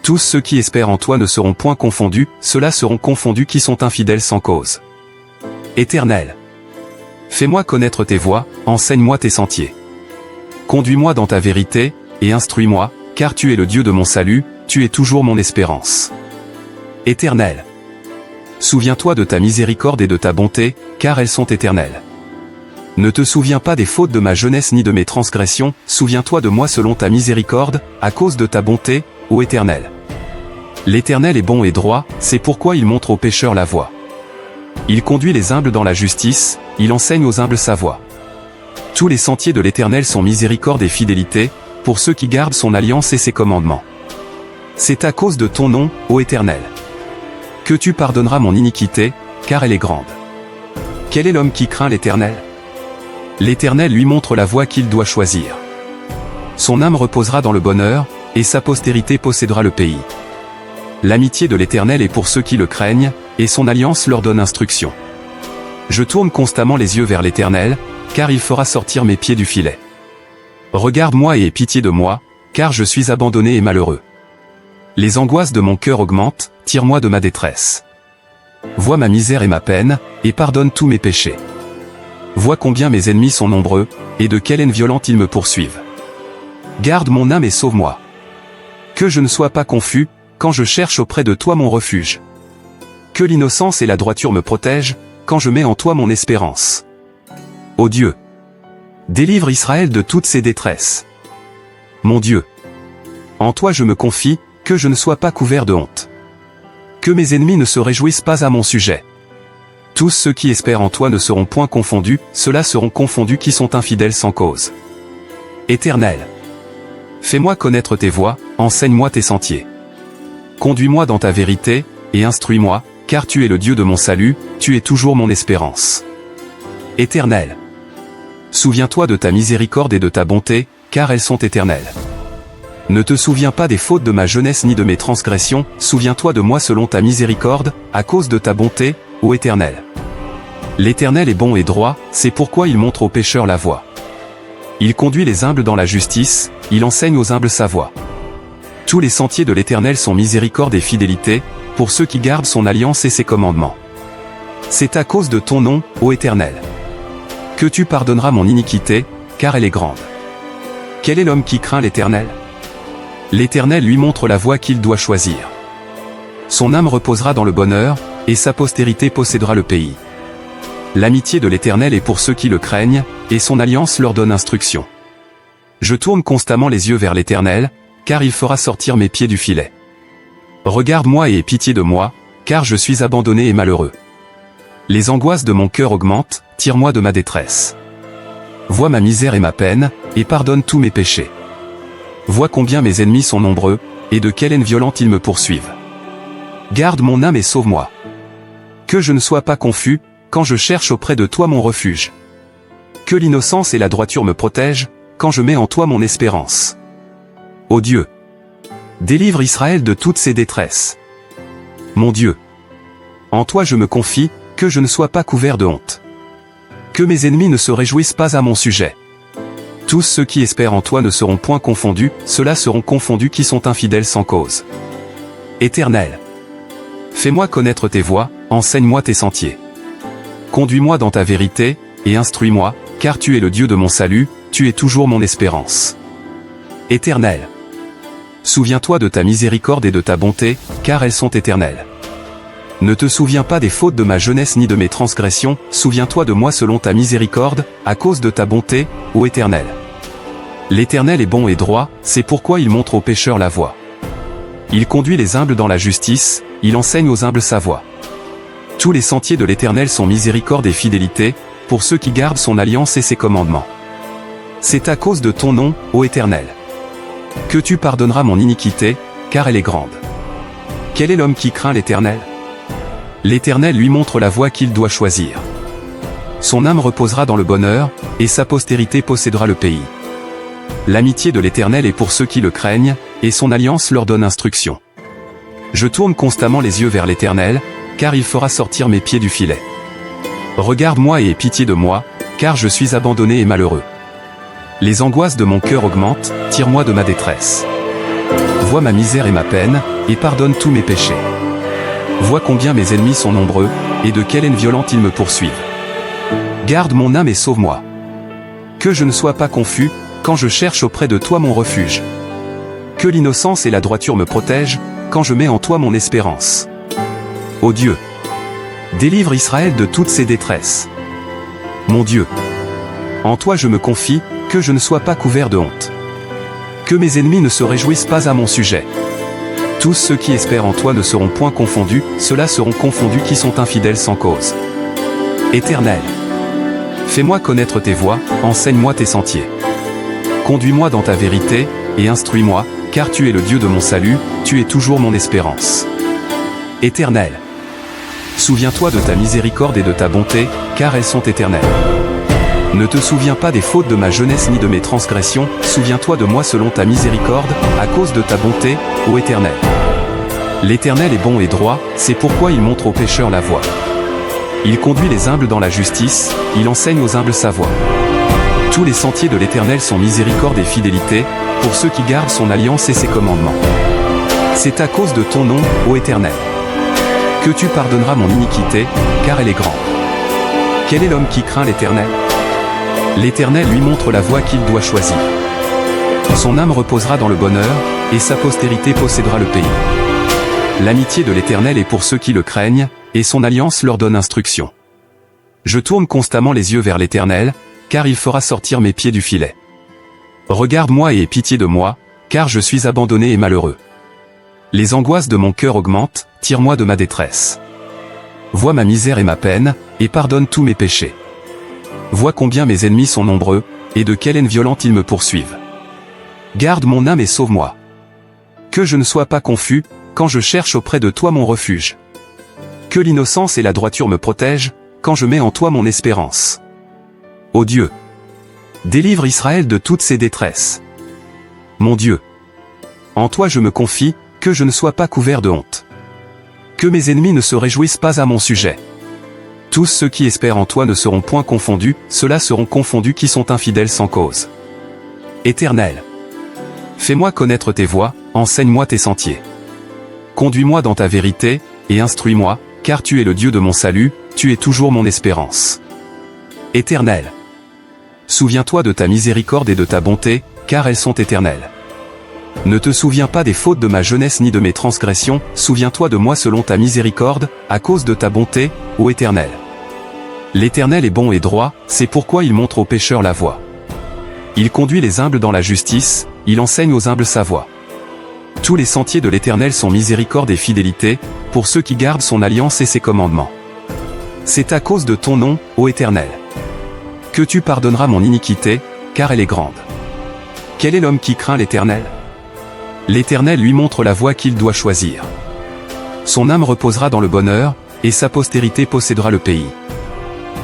Tous ceux qui espèrent en toi ne seront point confondus, ceux-là seront confondus qui sont infidèles sans cause. Éternel, fais-moi connaître tes voies, enseigne-moi tes sentiers. Conduis-moi dans ta vérité, et instruis-moi, car tu es le Dieu de mon salut, tu es toujours mon espérance. Éternel, souviens-toi de ta miséricorde et de ta bonté, car elles sont éternelles. Ne te souviens pas des fautes de ma jeunesse ni de mes transgressions, souviens-toi de moi selon ta miséricorde, à cause de ta bonté, ô Éternel. L'Éternel est bon et droit, c'est pourquoi il montre aux pécheurs la voie. Il conduit les humbles dans la justice, il enseigne aux humbles sa voie. Tous les sentiers de l'Éternel sont miséricorde et fidélité, pour ceux qui gardent son alliance et ses commandements. C'est à cause de ton nom, ô Éternel, que tu pardonneras mon iniquité, car elle est grande. Quel est l'homme qui craint l'Éternel? L'Éternel lui montre la voie qu'il doit choisir. Son âme reposera dans le bonheur, et sa postérité possédera le pays. L'amitié de l'Éternel est pour ceux qui le craignent, et son alliance leur donne instruction. Je tourne constamment les yeux vers l'Éternel, car il fera sortir mes pieds du filet. Regarde-moi et aie pitié de moi, car je suis abandonné et malheureux. Les angoisses de mon cœur augmentent, tire-moi de ma détresse. Vois ma misère et ma peine, et pardonne tous mes péchés. Vois combien mes ennemis sont nombreux, et de quelle haine violente ils me poursuivent. Garde mon âme et sauve-moi. Que je ne sois pas confus, quand je cherche auprès de toi mon refuge. Que l'innocence et la droiture me protègent, quand je mets en toi mon espérance. Ô Dieu, délivre Israël de toutes ses détresses. Mon Dieu, en toi je me confie, que je ne sois pas couvert de honte. Que mes ennemis ne se réjouissent pas à mon sujet. Tous ceux qui espèrent en toi ne seront point confondus, ceux-là seront confondus qui sont infidèles sans cause. Éternel, fais-moi connaître tes voies, enseigne-moi tes sentiers. Conduis-moi dans ta vérité, et instruis-moi, car tu es le Dieu de mon salut, tu es toujours mon espérance. Éternel, souviens-toi de ta miséricorde et de ta bonté, car elles sont éternelles. Ne te souviens pas des fautes de ma jeunesse ni de mes transgressions, souviens-toi de moi selon ta miséricorde, à cause de ta bonté, ô Éternel. L'Éternel est bon et droit, c'est pourquoi il montre aux pécheurs la voie. Il conduit les humbles dans la justice, il enseigne aux humbles sa voie. Tous les sentiers de l'Éternel sont miséricorde et fidélité, pour ceux qui gardent son alliance et ses commandements. C'est à cause de ton nom, ô Éternel, que tu pardonneras mon iniquité, car elle est grande. Quel est l'homme qui craint l'Éternel? L'Éternel lui montre la voie qu'il doit choisir. Son âme reposera dans le bonheur, et sa postérité possédera le pays. L'amitié de l'Éternel est pour ceux qui le craignent, et son alliance leur donne instruction. Je tourne constamment les yeux vers l'Éternel, car il fera sortir mes pieds du filet. Regarde-moi et aie pitié de moi, car je suis abandonné et malheureux. Les angoisses de mon cœur augmentent, tire-moi de ma détresse. Vois ma misère et ma peine, et pardonne tous mes péchés. Vois combien mes ennemis sont nombreux, et de quelle haine violente ils me poursuivent. Garde mon âme et sauve-moi. Que je ne sois pas confus, quand je cherche auprès de toi mon refuge. Que l'innocence et la droiture me protègent, quand je mets en toi mon espérance. Ô Dieu, délivre Israël de toutes ses détresses. Mon Dieu, En toi je me confie, que je ne sois pas couvert de honte. Que mes ennemis ne se réjouissent pas à mon sujet. Tous ceux qui espèrent en toi ne seront point confondus, ceux-là seront confondus qui sont infidèles sans cause. Éternel, fais-moi connaître tes voies, enseigne-moi tes sentiers. Conduis-moi dans ta vérité, et instruis-moi, car tu es le Dieu de mon salut, tu es toujours mon espérance. Éternel, souviens-toi de ta miséricorde et de ta bonté, car elles sont éternelles. Ne te souviens pas des fautes de ma jeunesse ni de mes transgressions, souviens-toi de moi selon ta miséricorde, à cause de ta bonté, ô Éternel. L'Éternel est bon et droit, c'est pourquoi il montre aux pécheurs la voie. Il conduit les humbles dans la justice, il enseigne aux humbles sa voie. Tous les sentiers de l'Éternel sont miséricorde et fidélité, pour ceux qui gardent son alliance et ses commandements. C'est à cause de ton nom, ô Éternel, que tu pardonneras mon iniquité, car elle est grande. Quel est l'homme qui craint l'Éternel? L'Éternel lui montre la voie qu'il doit choisir. Son âme reposera dans le bonheur, et sa postérité possédera le pays. L'amitié de l'Éternel est pour ceux qui le craignent, et son alliance leur donne instruction. Je tourne constamment les yeux vers l'Éternel, car il fera sortir mes pieds du filet. Regarde-moi et aie pitié de moi, car je suis abandonné et malheureux. Les angoisses de mon cœur augmentent, tire-moi de ma détresse. Vois ma misère et ma peine, et pardonne tous mes péchés. Vois combien mes ennemis sont nombreux, et de quelle haine violente ils me poursuivent. Garde mon âme et sauve-moi. Que je ne sois pas confus, quand je cherche auprès de toi mon refuge. Que l'innocence et la droiture me protègent, quand je mets en toi mon espérance. Ô Dieu, délivre Israël de toutes ses détresses. Mon Dieu, en toi je me confie, que je ne sois pas couvert de honte. Que mes ennemis ne se réjouissent pas à mon sujet. Tous ceux qui espèrent en toi ne seront point confondus, ceux-là seront confondus qui sont infidèles sans cause. Éternel, fais-moi connaître tes voies, enseigne-moi tes sentiers. Conduis-moi dans ta vérité, et instruis-moi, car tu es le Dieu de mon salut, tu es toujours mon espérance. Éternel, souviens-toi de ta miséricorde et de ta bonté, car elles sont éternelles. Ne te souviens pas des fautes de ma jeunesse ni de mes transgressions, souviens-toi de moi selon ta miséricorde, à cause de ta bonté, ô Éternel. L'Éternel est bon et droit, c'est pourquoi il montre aux pécheurs la voie. Il conduit les humbles dans la justice, il enseigne aux humbles sa voie. Tous les sentiers de l'Éternel sont miséricorde et fidélité, pour ceux qui gardent son alliance et ses commandements. C'est à cause de ton nom, ô Éternel, que tu pardonneras mon iniquité, car elle est grande. Quel est l'homme qui craint l'Éternel? L'Éternel lui montre la voie qu'il doit choisir. Son âme reposera dans le bonheur, et sa postérité possédera le pays. L'amitié de l'Éternel est pour ceux qui le craignent, et son alliance leur donne instruction. Je tourne constamment les yeux vers l'Éternel, car il fera sortir mes pieds du filet. Regarde-moi et aie pitié de moi, car je suis abandonné et malheureux. Les angoisses de mon cœur augmentent, tire-moi de ma détresse. Vois ma misère et ma peine, et pardonne tous mes péchés. Vois combien mes ennemis sont nombreux, et de quelle haine violente ils me poursuivent. Garde mon âme et sauve-moi. Que je ne sois pas confus, quand je cherche auprès de toi mon refuge. Que l'innocence et la droiture me protègent, quand je mets en toi mon espérance. Ô Dieu, délivre Israël de toutes ses détresses. Mon Dieu, en toi je me confie, que je ne sois pas couvert de honte. Que mes ennemis ne se réjouissent pas à mon sujet. Tous ceux qui espèrent en toi ne seront point confondus, ceux-là seront confondus qui sont infidèles sans cause. Éternel, fais-moi connaître tes voies, enseigne-moi tes sentiers. Conduis-moi dans ta vérité, et instruis-moi, car tu es le Dieu de mon salut, tu es toujours mon espérance. Éternel, souviens-toi de ta miséricorde et de ta bonté, car elles sont éternelles. Ne te souviens pas des fautes de ma jeunesse ni de mes transgressions, souviens-toi de moi selon ta miséricorde, à cause de ta bonté, ô Éternel. L'Éternel est bon et droit, c'est pourquoi il montre aux pécheurs la voie. Il conduit les humbles dans la justice, il enseigne aux humbles sa voie. Tous les sentiers de l'Éternel sont miséricorde et fidélité, pour ceux qui gardent son alliance et ses commandements. C'est à cause de ton nom, ô Éternel, que tu pardonneras mon iniquité, car elle est grande. Quel est l'homme qui craint l'Éternel? L'Éternel lui montre la voie qu'il doit choisir. Son âme reposera dans le bonheur, et sa postérité possédera le pays.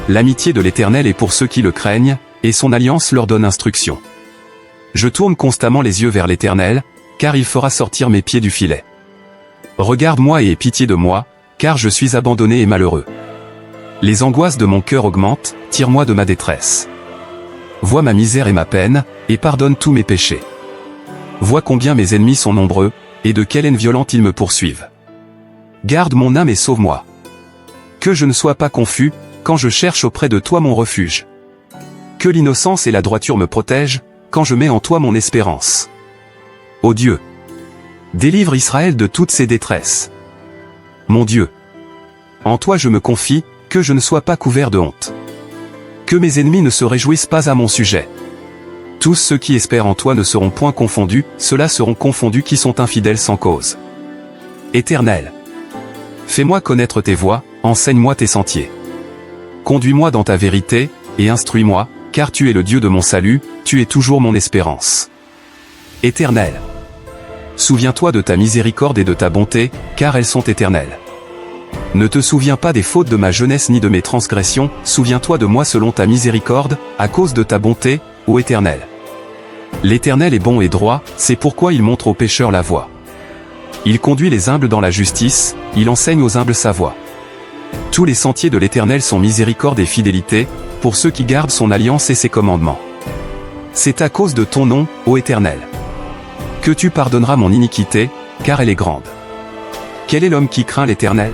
L'amitié de l'Éternel est pour ceux qui le craignent, et son alliance leur donne instruction. Je tourne constamment les yeux vers l'Éternel, car il fera sortir mes pieds du filet. Regarde-moi et aie pitié de moi, car je suis abandonné et malheureux. Les angoisses de mon cœur augmentent, tire-moi de ma détresse. Vois ma misère et ma peine, et pardonne tous mes péchés. Vois combien mes ennemis sont nombreux, et de quelle haine violente ils me poursuivent. Garde mon âme et sauve-moi. Que je ne sois pas confus, quand je cherche auprès de toi mon refuge. Que l'innocence et la droiture me protègent, quand je mets en toi mon espérance. Ô Dieu, délivre Israël de toutes ses détresses. Mon Dieu, en toi je me confie, que je ne sois pas couvert de honte. Que mes ennemis ne se réjouissent pas à mon sujet. Tous ceux qui espèrent en toi ne seront point confondus, ceux-là seront confondus qui sont infidèles sans cause. Éternel, fais-moi connaître tes voies, enseigne-moi tes sentiers. Conduis-moi dans ta vérité, et instruis-moi, car tu es le Dieu de mon salut, tu es toujours mon espérance. Éternel, souviens-toi de ta miséricorde et de ta bonté, car elles sont éternelles. Ne te souviens pas des fautes de ma jeunesse ni de mes transgressions, souviens-toi de moi selon ta miséricorde, à cause de ta bonté, ô Éternel. L'Éternel est bon et droit, c'est pourquoi il montre aux pécheurs la voie. Il conduit les humbles dans la justice, il enseigne aux humbles sa voie. Tous les sentiers de l'Éternel sont miséricorde et fidélité, pour ceux qui gardent son alliance et ses commandements. C'est à cause de ton nom, ô Éternel, que tu pardonneras mon iniquité, car elle est grande. Quel est l'homme qui craint l'Éternel?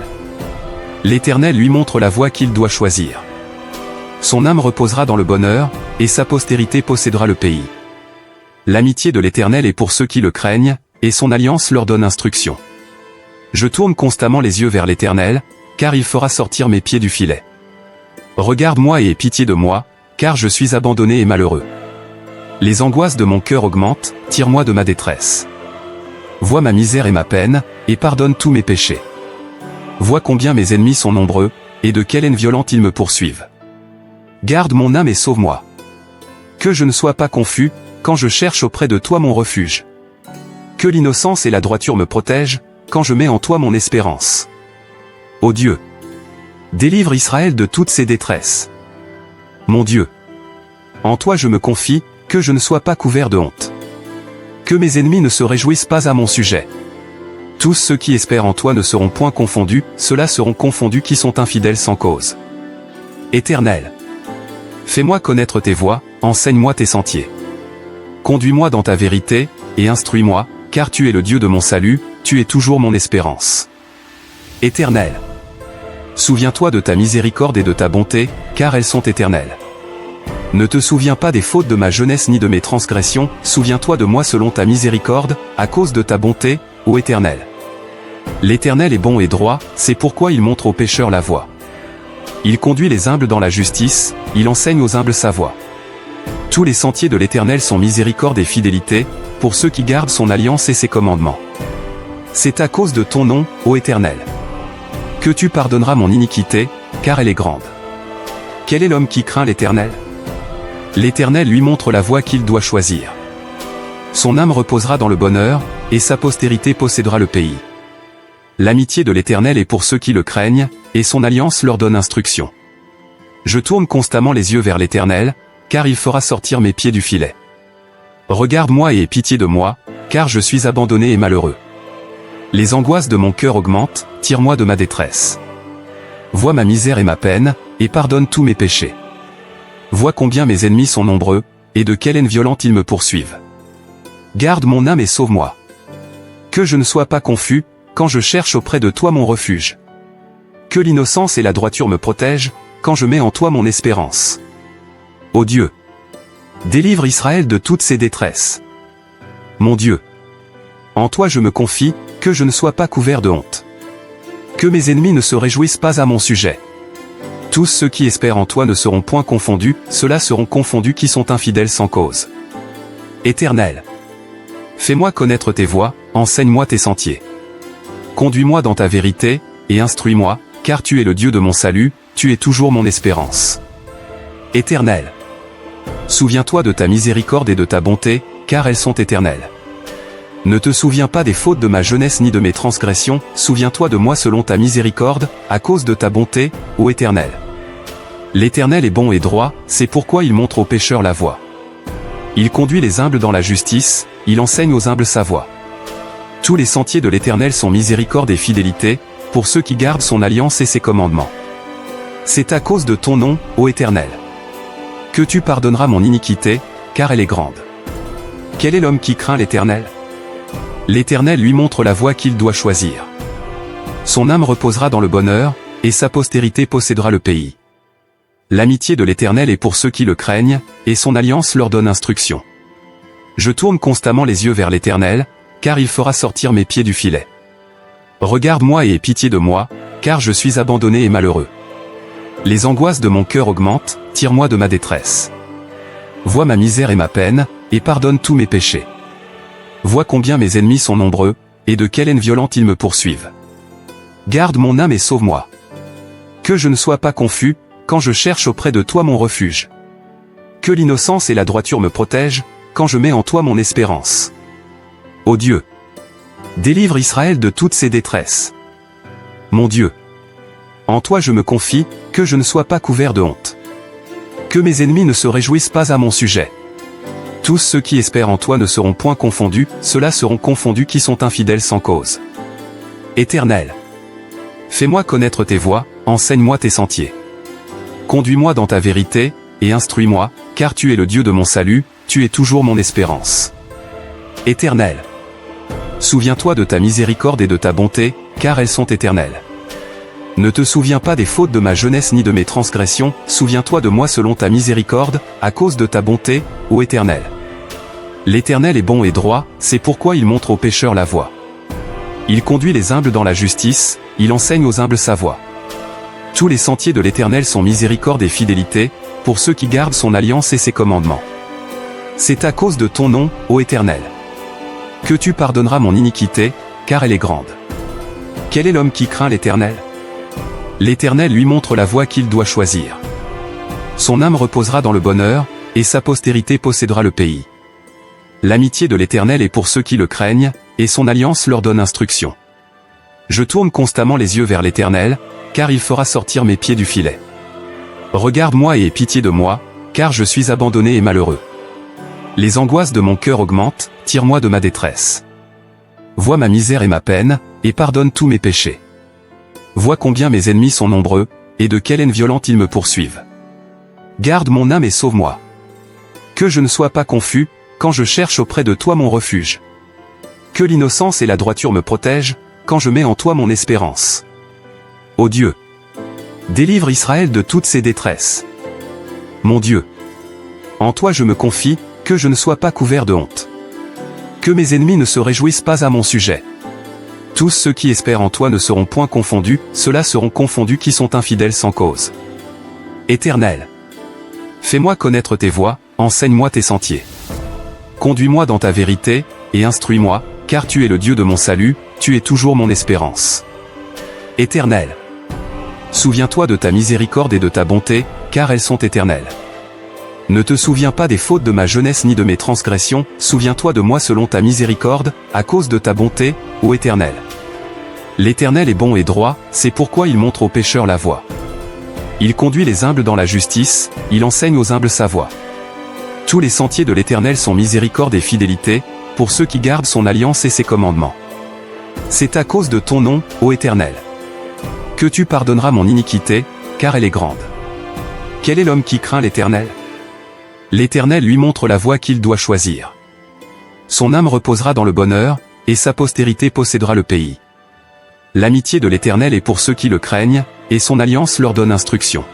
L'Éternel lui montre la voie qu'il doit choisir. Son âme reposera dans le bonheur, et sa postérité possédera le pays. L'amitié de l'Éternel est pour ceux qui le craignent, et son alliance leur donne instruction. Je tourne constamment les yeux vers l'Éternel, car il fera sortir mes pieds du filet. Regarde-moi et aie pitié de moi, car je suis abandonné et malheureux. Les angoisses de mon cœur augmentent, tire-moi de ma détresse. Vois ma misère et ma peine, et pardonne tous mes péchés. Vois combien mes ennemis sont nombreux, et de quelle haine violente ils me poursuivent. Garde mon âme et sauve-moi. Que je ne sois pas confus, quand je cherche auprès de toi mon refuge. Que l'innocence et la droiture me protègent, quand je mets en toi mon espérance. Ô Dieu, délivre Israël de toutes ses détresses. Mon Dieu, en toi je me confie, que je ne sois pas couvert de honte. Que mes ennemis ne se réjouissent pas à mon sujet. Tous ceux qui espèrent en toi ne seront point confondus, ceux-là seront confondus qui sont infidèles sans cause. Éternel, fais-moi connaître tes voies, enseigne-moi tes sentiers. Conduis-moi dans ta vérité, et instruis-moi, car tu es le Dieu de mon salut, tu es toujours mon espérance. Éternel, souviens-toi de ta miséricorde et de ta bonté, car elles sont éternelles. Ne te souviens pas des fautes de ma jeunesse ni de mes transgressions, souviens-toi de moi selon ta miséricorde, à cause de ta bonté, ô Éternel. L'Éternel est bon et droit, c'est pourquoi il montre aux pécheurs la voie. Il conduit les humbles dans la justice, il enseigne aux humbles sa voie. Tous les sentiers de l'Éternel sont miséricorde et fidélité, pour ceux qui gardent son alliance et ses commandements. C'est à cause de ton nom, ô Éternel, que tu pardonneras mon iniquité, car elle est grande. Quel est l'homme qui craint l'Éternel? L'Éternel lui montre la voie qu'il doit choisir. Son âme reposera dans le bonheur, et sa postérité possédera le pays. L'amitié de l'Éternel est pour ceux qui le craignent, et son alliance leur donne instruction. Je tourne constamment les yeux vers l'Éternel, car il fera sortir mes pieds du filet. Regarde-moi et aie pitié de moi, car je suis abandonné et malheureux. Les angoisses de mon cœur augmentent, tire-moi de ma détresse. Vois ma misère et ma peine, et pardonne tous mes péchés. Vois combien mes ennemis sont nombreux, et de quelle haine violente ils me poursuivent. Garde mon âme et sauve-moi. Que je ne sois pas confus, quand je cherche auprès de toi mon refuge. Que l'innocence et la droiture me protègent, quand je mets en toi mon espérance. Ô Dieu, délivre Israël de toutes ses détresses. Mon Dieu, en toi je me confie, que je ne sois pas couvert de honte. Que mes ennemis ne se réjouissent pas à mon sujet. Tous ceux qui espèrent en toi ne seront point confondus, ceux-là seront confondus qui sont infidèles sans cause. Éternel, fais-moi connaître tes voies, enseigne-moi tes sentiers. Conduis-moi dans ta vérité, et instruis-moi, car tu es le Dieu de mon salut, tu es toujours mon espérance. Éternel, souviens-toi de ta miséricorde et de ta bonté, car elles sont éternelles. Ne te souviens pas des fautes de ma jeunesse ni de mes transgressions, souviens-toi de moi selon ta miséricorde, à cause de ta bonté, ô Éternel. L'Éternel est bon et droit, c'est pourquoi il montre aux pécheurs la voie. Il conduit les humbles dans la justice, il enseigne aux humbles sa voie. Tous les sentiers de l'Éternel sont miséricorde et fidélité, pour ceux qui gardent son alliance et ses commandements. C'est à cause de ton nom, ô Éternel, que tu pardonneras mon iniquité, car elle est grande. Quel est l'homme qui craint l'Éternel? L'Éternel lui montre la voie qu'il doit choisir. Son âme reposera dans le bonheur, et sa postérité possédera le pays. L'amitié de l'Éternel est pour ceux qui le craignent, et son alliance leur donne instruction. Je tourne constamment les yeux vers l'Éternel, car il fera sortir mes pieds du filet. Regarde-moi et aie pitié de moi, car je suis abandonné et malheureux. Les angoisses de mon cœur augmentent, tire-moi de ma détresse. Vois ma misère et ma peine, et pardonne tous mes péchés. Vois combien mes ennemis sont nombreux, et de quelle haine violente ils me poursuivent. Garde mon âme et sauve-moi. Que je ne sois pas confus, quand je cherche auprès de toi mon refuge. Que l'innocence et la droiture me protègent, quand je mets en toi mon espérance. Ô Dieu, délivre Israël de toutes ses détresses. Mon Dieu, en toi je me confie, que je ne sois pas couvert de honte. Que mes ennemis ne se réjouissent pas à mon sujet. Tous ceux qui espèrent en toi ne seront point confondus, ceux-là seront confondus qui sont infidèles sans cause. Éternel, fais-moi connaître tes voies, enseigne-moi tes sentiers. Conduis-moi dans ta vérité, et instruis-moi, car tu es le Dieu de mon salut, tu es toujours mon espérance. Éternel, souviens-toi de ta miséricorde et de ta bonté, car elles sont éternelles. Ne te souviens pas des fautes de ma jeunesse ni de mes transgressions, souviens-toi de moi selon ta miséricorde, à cause de ta bonté, ô Éternel. L'Éternel est bon et droit, c'est pourquoi il montre aux pécheurs la voie. Il conduit les humbles dans la justice, il enseigne aux humbles sa voie. Tous les sentiers de l'Éternel sont miséricorde et fidélité, pour ceux qui gardent son alliance et ses commandements. C'est à cause de ton nom, ô Éternel, que tu pardonneras mon iniquité, car elle est grande. Quel est l'homme qui craint l'Éternel? L'Éternel lui montre la voie qu'il doit choisir. Son âme reposera dans le bonheur, et sa postérité possédera le pays. L'amitié de l'Éternel est pour ceux qui le craignent, et son alliance leur donne instruction. Je tourne constamment les yeux vers l'Éternel, car il fera sortir mes pieds du filet. Regarde-moi et aie pitié de moi, car je suis abandonné et malheureux. Les angoisses de mon cœur augmentent, tire-moi de ma détresse. Vois ma misère et ma peine, et pardonne tous mes péchés. Vois combien mes ennemis sont nombreux, et de quelle haine violente ils me poursuivent. Garde mon âme et sauve-moi. Que je ne sois pas confus, quand je cherche auprès de toi mon refuge. Que l'innocence et la droiture me protègent, quand je mets en toi mon espérance. Ô Dieu, délivre Israël de toutes ses détresses. Mon Dieu, en toi je me confie, que je ne sois pas couvert de honte. Que mes ennemis ne se réjouissent pas à mon sujet. Tous ceux qui espèrent en toi ne seront point confondus, ceux-là seront confondus qui sont infidèles sans cause. Éternel, fais-moi connaître tes voies, enseigne-moi tes sentiers. Conduis-moi dans ta vérité, et instruis-moi, car tu es le Dieu de mon salut, tu es toujours mon espérance. Éternel, souviens-toi de ta miséricorde et de ta bonté, car elles sont éternelles. Ne te souviens pas des fautes de ma jeunesse ni de mes transgressions, souviens-toi de moi selon ta miséricorde, à cause de ta bonté, ô Éternel. L'Éternel est bon et droit, c'est pourquoi il montre aux pécheurs la voie. Il conduit les humbles dans la justice, il enseigne aux humbles sa voie. Tous les sentiers de l'Éternel sont miséricorde et fidélité, pour ceux qui gardent son alliance et ses commandements. C'est à cause de ton nom, ô Éternel, que tu pardonneras mon iniquité, car elle est grande. Quel est l'homme qui craint l'Éternel? L'Éternel lui montre la voie qu'il doit choisir. Son âme reposera dans le bonheur, et sa postérité possédera le pays. L'amitié de l'Éternel est pour ceux qui le craignent, et son alliance leur donne instruction.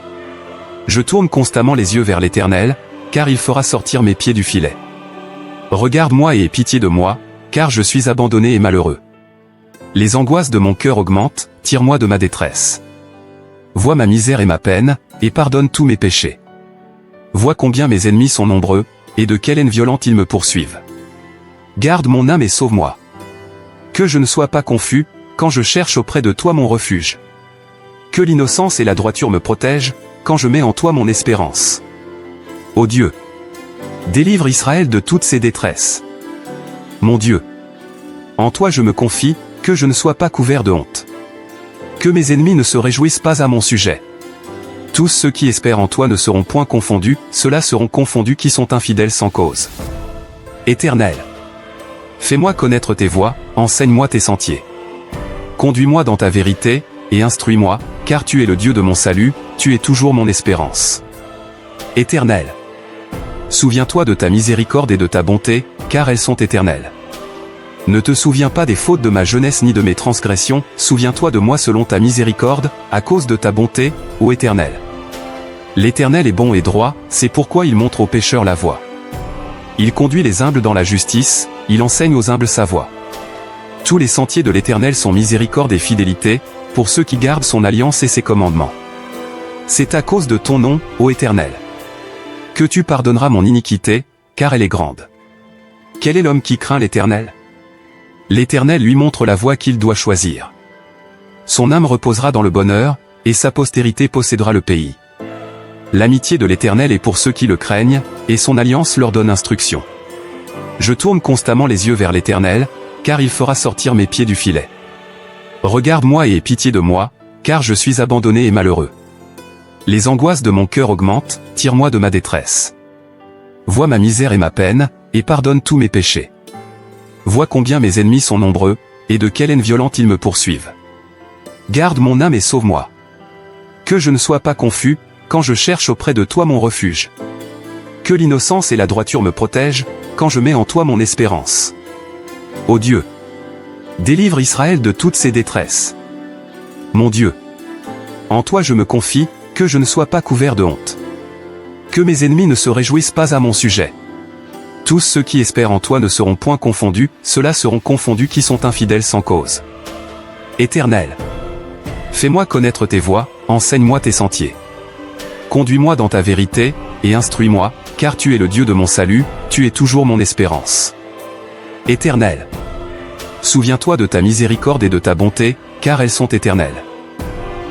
Je tourne constamment les yeux vers l'Éternel, car il fera sortir mes pieds du filet. Regarde-moi et aie pitié de moi, car je suis abandonné et malheureux. Les angoisses de mon cœur augmentent, tire-moi de ma détresse. Vois ma misère et ma peine, et pardonne tous mes péchés. Vois combien mes ennemis sont nombreux, et de quelle haine violente ils me poursuivent. Garde mon âme et sauve-moi. Que je ne sois pas confus, quand je cherche auprès de toi mon refuge. Que l'innocence et la droiture me protègent, quand je mets en toi mon espérance. Ô Dieu, délivre Israël de toutes ses détresses. Mon Dieu, en toi je me confie, que je ne sois pas couvert de honte. Que mes ennemis ne se réjouissent pas à mon sujet. Tous ceux qui espèrent en toi ne seront point confondus, ceux-là seront confondus qui sont infidèles sans cause. Éternel, fais-moi connaître tes voies, enseigne-moi tes sentiers. Conduis-moi dans ta vérité, et instruis-moi, car tu es le Dieu de mon salut, tu es toujours mon espérance. Éternel. Souviens-toi de ta miséricorde et de ta bonté, car elles sont éternelles. Ne te souviens pas des fautes de ma jeunesse ni de mes transgressions, souviens-toi de moi selon ta miséricorde, à cause de ta bonté, ô Éternel. L'Éternel est bon et droit, c'est pourquoi il montre aux pécheurs la voie. Il conduit les humbles dans la justice, il enseigne aux humbles sa voie. Tous les sentiers de l'Éternel sont miséricorde et fidélité, pour ceux qui gardent son alliance et ses commandements. C'est à cause de ton nom, ô Éternel, que tu pardonneras mon iniquité, car elle est grande. Quel est l'homme qui craint l'Éternel? L'Éternel lui montre la voie qu'il doit choisir. Son âme reposera dans le bonheur, et sa postérité possédera le pays. L'amitié de l'Éternel est pour ceux qui le craignent, et son alliance leur donne instruction. Je tourne constamment les yeux vers l'Éternel, car il fera sortir mes pieds du filet. Regarde-moi et aie pitié de moi, car je suis abandonné et malheureux. Les angoisses de mon cœur augmentent, tire-moi de ma détresse. Vois ma misère et ma peine, et pardonne tous mes péchés. Vois combien mes ennemis sont nombreux, et de quelle haine violente ils me poursuivent. Garde mon âme et sauve-moi. Que je ne sois pas confus, quand je cherche auprès de toi mon refuge. Que l'innocence et la droiture me protègent, quand je mets en toi mon espérance. Ô Dieu, délivre Israël de toutes ses détresses. Mon Dieu, en toi je me confie, que je ne sois pas couvert de honte. Que mes ennemis ne se réjouissent pas à mon sujet. Tous ceux qui espèrent en toi ne seront point confondus, ceux-là seront confondus qui sont infidèles sans cause. Éternel, fais-moi connaître tes voies, enseigne-moi tes sentiers. Conduis-moi dans ta vérité, et instruis-moi, car tu es le Dieu de mon salut, tu es toujours mon espérance. Éternel, souviens-toi de ta miséricorde et de ta bonté, car elles sont éternelles.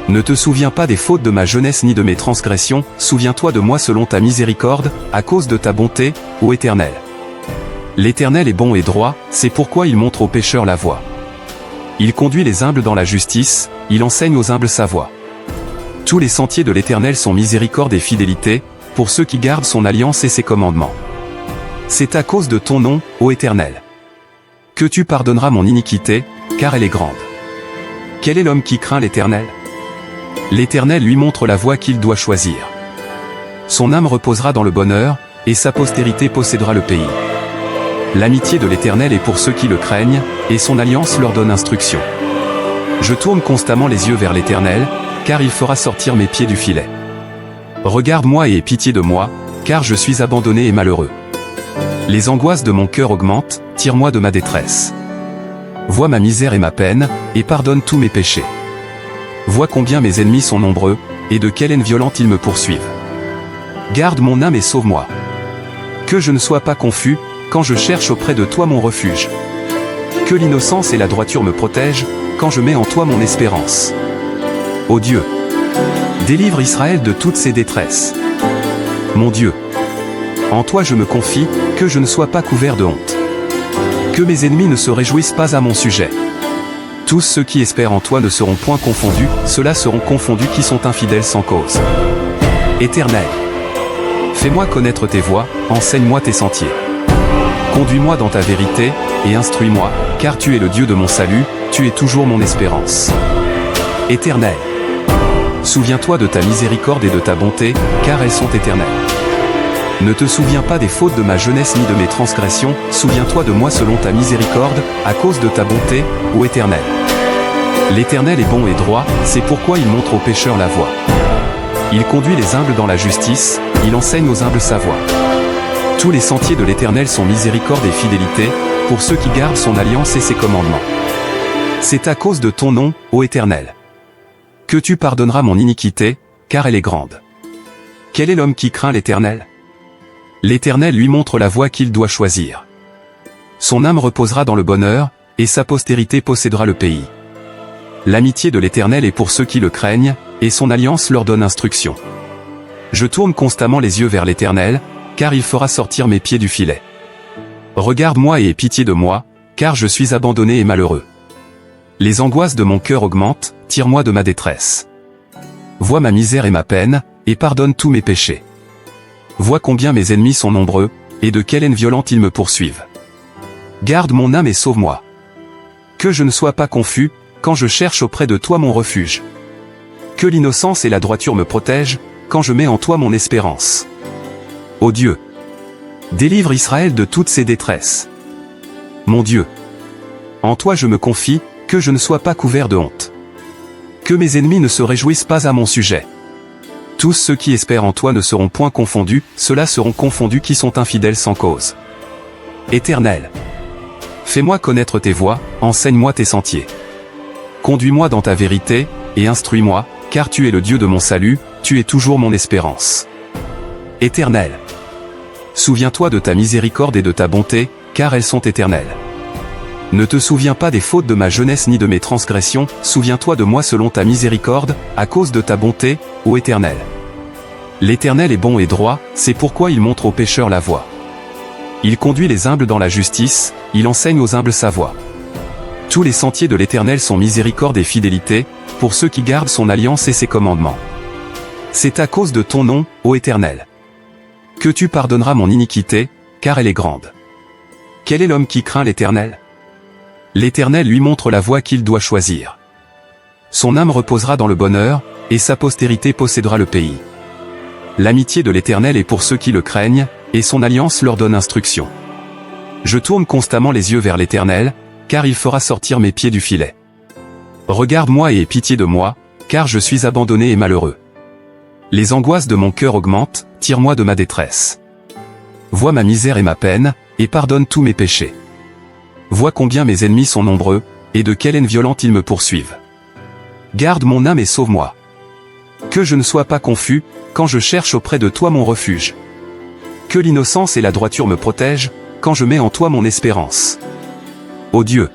Ne te souviens pas des fautes de ma jeunesse ni de mes transgressions, souviens-toi de moi selon ta miséricorde, à cause de ta bonté, ô Éternel. L'Éternel est bon et droit, c'est pourquoi il montre aux pécheurs la voie. Il conduit les humbles dans la justice, il enseigne aux humbles sa voie. Tous les sentiers de l'Éternel sont miséricorde et fidélité, pour ceux qui gardent son alliance et ses commandements. C'est à cause de ton nom, ô Éternel, que tu pardonneras mon iniquité, car elle est grande. Quel est l'homme qui craint l'Éternel? L'Éternel lui montre la voie qu'il doit choisir. Son âme reposera dans le bonheur, et sa postérité possédera le pays. L'amitié de l'Éternel est pour ceux qui le craignent, et son alliance leur donne instruction. Je tourne constamment les yeux vers l'Éternel, car il fera sortir mes pieds du filet. Regarde-moi et aie pitié de moi, car je suis abandonné et malheureux. Les angoisses de mon cœur augmentent, tire-moi de ma détresse. Vois ma misère et ma peine, et pardonne tous mes péchés. Vois combien mes ennemis sont nombreux, et de quelle haine violente ils me poursuivent. Garde mon âme et sauve-moi. Que je ne sois pas confus, quand je cherche auprès de toi mon refuge. Que l'innocence et la droiture me protègent, quand je mets en toi mon espérance. Ô Dieu, délivre Israël de toutes ses détresses. Mon Dieu, en toi je me confie, que je ne sois pas couvert de honte. Que mes ennemis ne se réjouissent pas à mon sujet. Tous ceux qui espèrent en toi ne seront point confondus, ceux-là seront confondus qui sont infidèles sans cause. Éternel, fais-moi connaître tes voies, enseigne-moi tes sentiers. Conduis-moi dans ta vérité, et instruis-moi, car tu es le Dieu de mon salut, tu es toujours mon espérance. Éternel, souviens-toi de ta miséricorde et de ta bonté, car elles sont éternelles. Ne te souviens pas des fautes de ma jeunesse ni de mes transgressions, souviens-toi de moi selon ta miséricorde, à cause de ta bonté, ô Éternel. L'Éternel est bon et droit, c'est pourquoi il montre aux pécheurs la voie. Il conduit les humbles dans la justice, il enseigne aux humbles sa voie. Tous les sentiers de l'Éternel sont miséricorde et fidélité, pour ceux qui gardent son alliance et ses commandements. C'est à cause de ton nom, ô Éternel, que tu pardonneras mon iniquité, car elle est grande. Quel est l'homme qui craint l'Éternel? L'Éternel lui montre la voie qu'il doit choisir. Son âme reposera dans le bonheur, et sa postérité possédera le pays. L'amitié de l'Éternel est pour ceux qui le craignent, et son alliance leur donne instruction. Je tourne constamment les yeux vers l'Éternel, car il fera sortir mes pieds du filet. Regarde-moi et aie pitié de moi, car je suis abandonné et malheureux. Les angoisses de mon cœur augmentent, tire-moi de ma détresse. Vois ma misère et ma peine, et pardonne tous mes péchés. Vois combien mes ennemis sont nombreux, et de quelle haine violente ils me poursuivent. Garde mon âme et sauve-moi. Que je ne sois pas confus, quand je cherche auprès de toi mon refuge. Que l'innocence et la droiture me protègent, quand je mets en toi mon espérance. Ô Dieu, délivre Israël de toutes ses détresses. Mon Dieu, en toi je me confie, que je ne sois pas couvert de honte. Que mes ennemis ne se réjouissent pas à mon sujet. Tous ceux qui espèrent en toi ne seront point confondus, ceux-là seront confondus qui sont infidèles sans cause. Éternel, fais-moi connaître tes voies, enseigne-moi tes sentiers. Conduis-moi dans ta vérité, et instruis-moi, car tu es le Dieu de mon salut, tu es toujours mon espérance. Éternel, souviens-toi de ta miséricorde et de ta bonté, car elles sont éternelles. Ne te souviens pas des fautes de ma jeunesse ni de mes transgressions, souviens-toi de moi selon ta miséricorde, à cause de ta bonté, ô Éternel. L'Éternel est bon et droit, c'est pourquoi il montre aux pécheurs la voie. Il conduit les humbles dans la justice, il enseigne aux humbles sa voie. Tous les sentiers de l'Éternel sont miséricorde et fidélité, pour ceux qui gardent son alliance et ses commandements. C'est à cause de ton nom, ô Éternel, que tu pardonneras mon iniquité, car elle est grande. Quel est l'homme qui craint l'Éternel? L'Éternel lui montre la voie qu'il doit choisir. Son âme reposera dans le bonheur, et sa postérité possédera le pays. L'amitié de l'Éternel est pour ceux qui le craignent, et son alliance leur donne instruction. Je tourne constamment les yeux vers l'Éternel, car il fera sortir mes pieds du filet. Regarde-moi et aie pitié de moi, car je suis abandonné et malheureux. Les angoisses de mon cœur augmentent, tire-moi de ma détresse. Vois ma misère et ma peine, et pardonne tous mes péchés. Vois combien mes ennemis sont nombreux, et de quelle haine violente ils me poursuivent. Garde mon âme et sauve-moi. Que je ne sois pas confus, quand je cherche auprès de toi mon refuge. Que l'innocence et la droiture me protègent, quand je mets en toi mon espérance. Ô Dieu,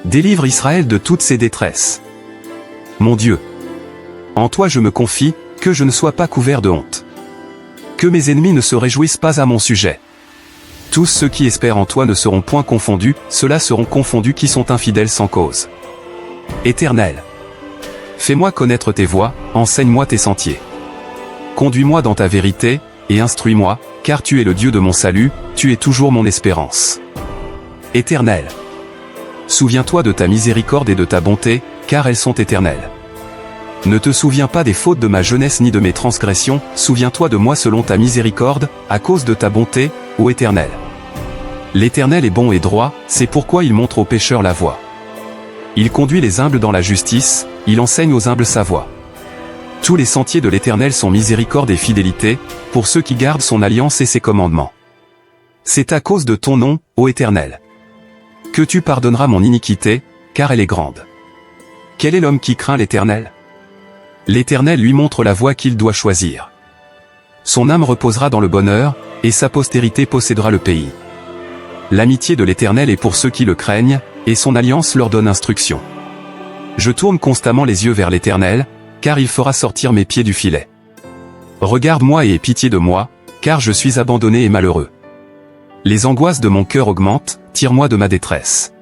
délivre Israël de toutes ses détresses. Mon Dieu, en toi je me confie, que je ne sois pas couvert de honte. Que mes ennemis ne se réjouissent pas à mon sujet. Tous ceux qui espèrent en toi ne seront point confondus, ceux-là seront confondus qui sont infidèles sans cause. Éternel, fais-moi connaître tes voies, enseigne-moi tes sentiers. Conduis-moi dans ta vérité, et instruis-moi, car tu es le Dieu de mon salut, tu es toujours mon espérance. Éternel, souviens-toi de ta miséricorde et de ta bonté, car elles sont éternelles. Ne te souviens pas des fautes de ma jeunesse ni de mes transgressions, souviens-toi de moi selon ta miséricorde, à cause de ta bonté, ô Éternel. L'Éternel est bon et droit, c'est pourquoi il montre aux pécheurs la voie. Il conduit les humbles dans la justice, il enseigne aux humbles sa voie. Tous les sentiers de l'Éternel sont miséricorde et fidélité, pour ceux qui gardent son alliance et ses commandements. C'est à cause de ton nom, ô Éternel, que tu pardonneras mon iniquité, car elle est grande. Quel est l'homme qui craint l'Éternel? L'Éternel lui montre la voie qu'il doit choisir. Son âme reposera dans le bonheur, et sa postérité possédera le pays. L'amitié de l'Éternel est pour ceux qui le craignent, et son alliance leur donne instruction. Je tourne constamment les yeux vers l'Éternel, car il fera sortir mes pieds du filet. Regarde-moi et aie pitié de moi, car je suis abandonné et malheureux. Les angoisses de mon cœur augmentent, tire-moi de ma détresse.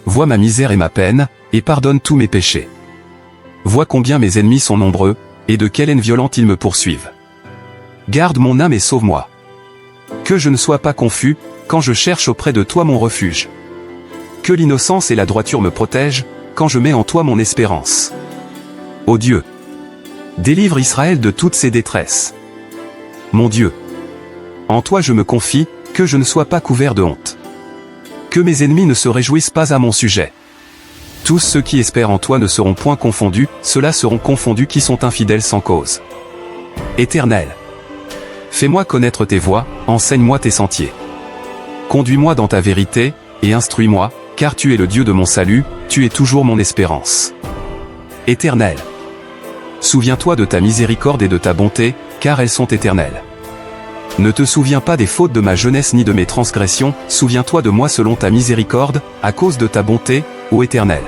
Vois ma misère et ma peine, et pardonne tous mes péchés. Vois combien mes ennemis sont nombreux, et de quelle haine violente ils me poursuivent. Garde mon âme et sauve-moi. Que je ne sois pas confus, quand je cherche auprès de toi mon refuge. Que l'innocence et la droiture me protègent, quand je mets en toi mon espérance. Ô Dieu, délivre Israël de toutes ses détresses. Mon Dieu, en toi je me confie, que je ne sois pas couvert de honte. Que mes ennemis ne se réjouissent pas à mon sujet. Tous ceux qui espèrent en toi ne seront point confondus, ceux-là seront confondus qui sont infidèles sans cause. Éternel, fais-moi connaître tes voies, enseigne-moi tes sentiers. Conduis-moi dans ta vérité, et instruis-moi, car tu es le Dieu de mon salut, tu es toujours mon espérance. Éternel, souviens-toi de ta miséricorde et de ta bonté, car elles sont éternelles. Ne te souviens pas des fautes de ma jeunesse ni de mes transgressions, souviens-toi de moi selon ta miséricorde, à cause de ta bonté, ô Éternel.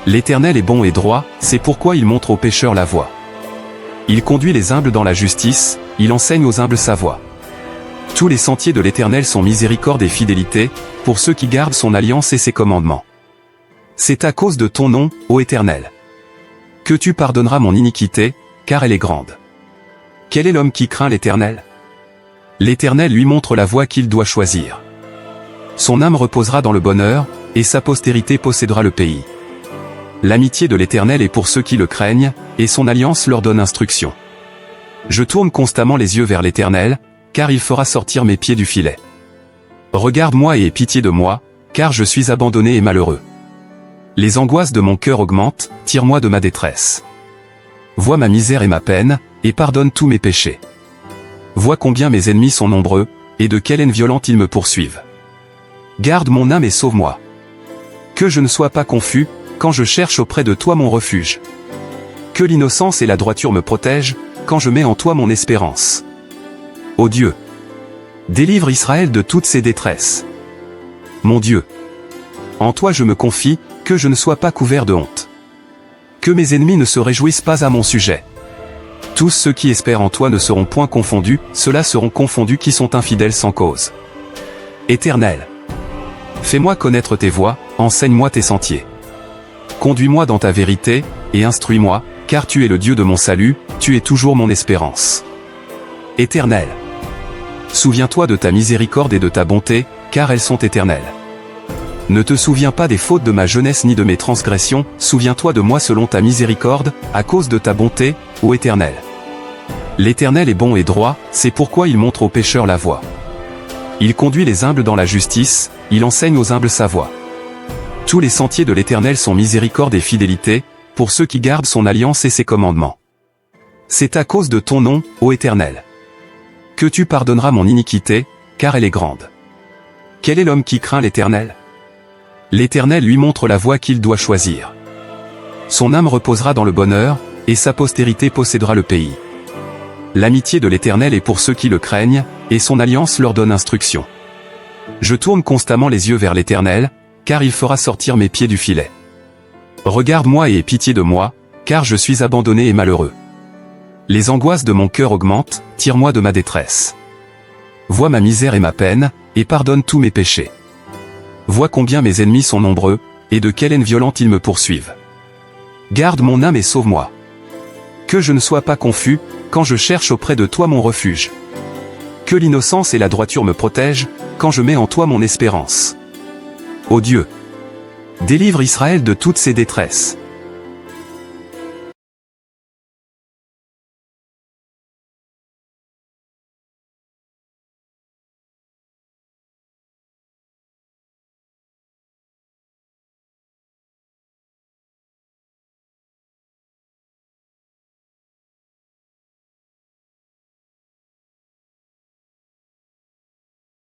L'Éternel est bon et droit, c'est pourquoi il montre aux pécheurs la voie. Il conduit les humbles dans la justice, il enseigne aux humbles sa voie. Tous les sentiers de l'Éternel sont miséricorde et fidélité, pour ceux qui gardent son alliance et ses commandements. C'est à cause de ton nom, ô Éternel, que tu pardonneras mon iniquité, car elle est grande. Quel est l'homme qui craint l'Éternel? L'Éternel lui montre la voie qu'il doit choisir. Son âme reposera dans le bonheur, et sa postérité possédera le pays. L'amitié de l'Éternel est pour ceux qui le craignent, et son alliance leur donne instruction. Je tourne constamment les yeux vers l'Éternel, car il fera sortir mes pieds du filet. Regarde-moi et aie pitié de moi, car je suis abandonné et malheureux. Les angoisses de mon cœur augmentent, tire-moi de ma détresse. Vois ma misère et ma peine, et pardonne tous mes péchés. Vois combien mes ennemis sont nombreux, et de quelle haine violente ils me poursuivent. Garde mon âme et sauve-moi. Que je ne sois pas confus, quand je cherche auprès de toi mon refuge. Que l'innocence et la droiture me protègent, quand je mets en toi mon espérance. Ô Dieu, délivre Israël de toutes ses détresses. Mon Dieu, en toi je me confie, que je ne sois pas couvert de honte. Que mes ennemis ne se réjouissent pas à mon sujet. Tous ceux qui espèrent en toi ne seront point confondus, ceux-là seront confondus qui sont infidèles sans cause. Éternel, fais-moi connaître tes voies, enseigne-moi tes sentiers. Conduis-moi dans ta vérité, et instruis-moi, car tu es le Dieu de mon salut, tu es toujours mon espérance. Éternel, souviens-toi de ta miséricorde et de ta bonté, car elles sont éternelles. Ne te souviens pas des fautes de ma jeunesse ni de mes transgressions, souviens-toi de moi selon ta miséricorde, à cause de ta bonté, ô Éternel. L'Éternel est bon et droit, c'est pourquoi il montre aux pécheurs la voie. Il conduit les humbles dans la justice, il enseigne aux humbles sa voie. Tous les sentiers de l'Éternel sont miséricorde et fidélité, pour ceux qui gardent son alliance et ses commandements. C'est à cause de ton nom, ô Éternel, que tu pardonneras mon iniquité, car elle est grande. Quel est l'homme qui craint l'Éternel? L'Éternel lui montre la voie qu'il doit choisir. Son âme reposera dans le bonheur, et sa postérité possédera le pays. L'amitié de l'Éternel est pour ceux qui le craignent, et son alliance leur donne instruction. Je tourne constamment les yeux vers l'Éternel, car il fera sortir mes pieds du filet. Regarde-moi et aie pitié de moi, car je suis abandonné et malheureux. Les angoisses de mon cœur augmentent, tire-moi de ma détresse. Vois ma misère et ma peine, et pardonne tous mes péchés. Vois combien mes ennemis sont nombreux, et de quelle haine violente ils me poursuivent. Garde mon âme et sauve-moi. Que je ne sois pas confus, quand je cherche auprès de toi mon refuge. Que l'innocence et la droiture me protègent, quand je mets en toi mon espérance. Ô Dieu, délivre Israël de toutes ses détresses.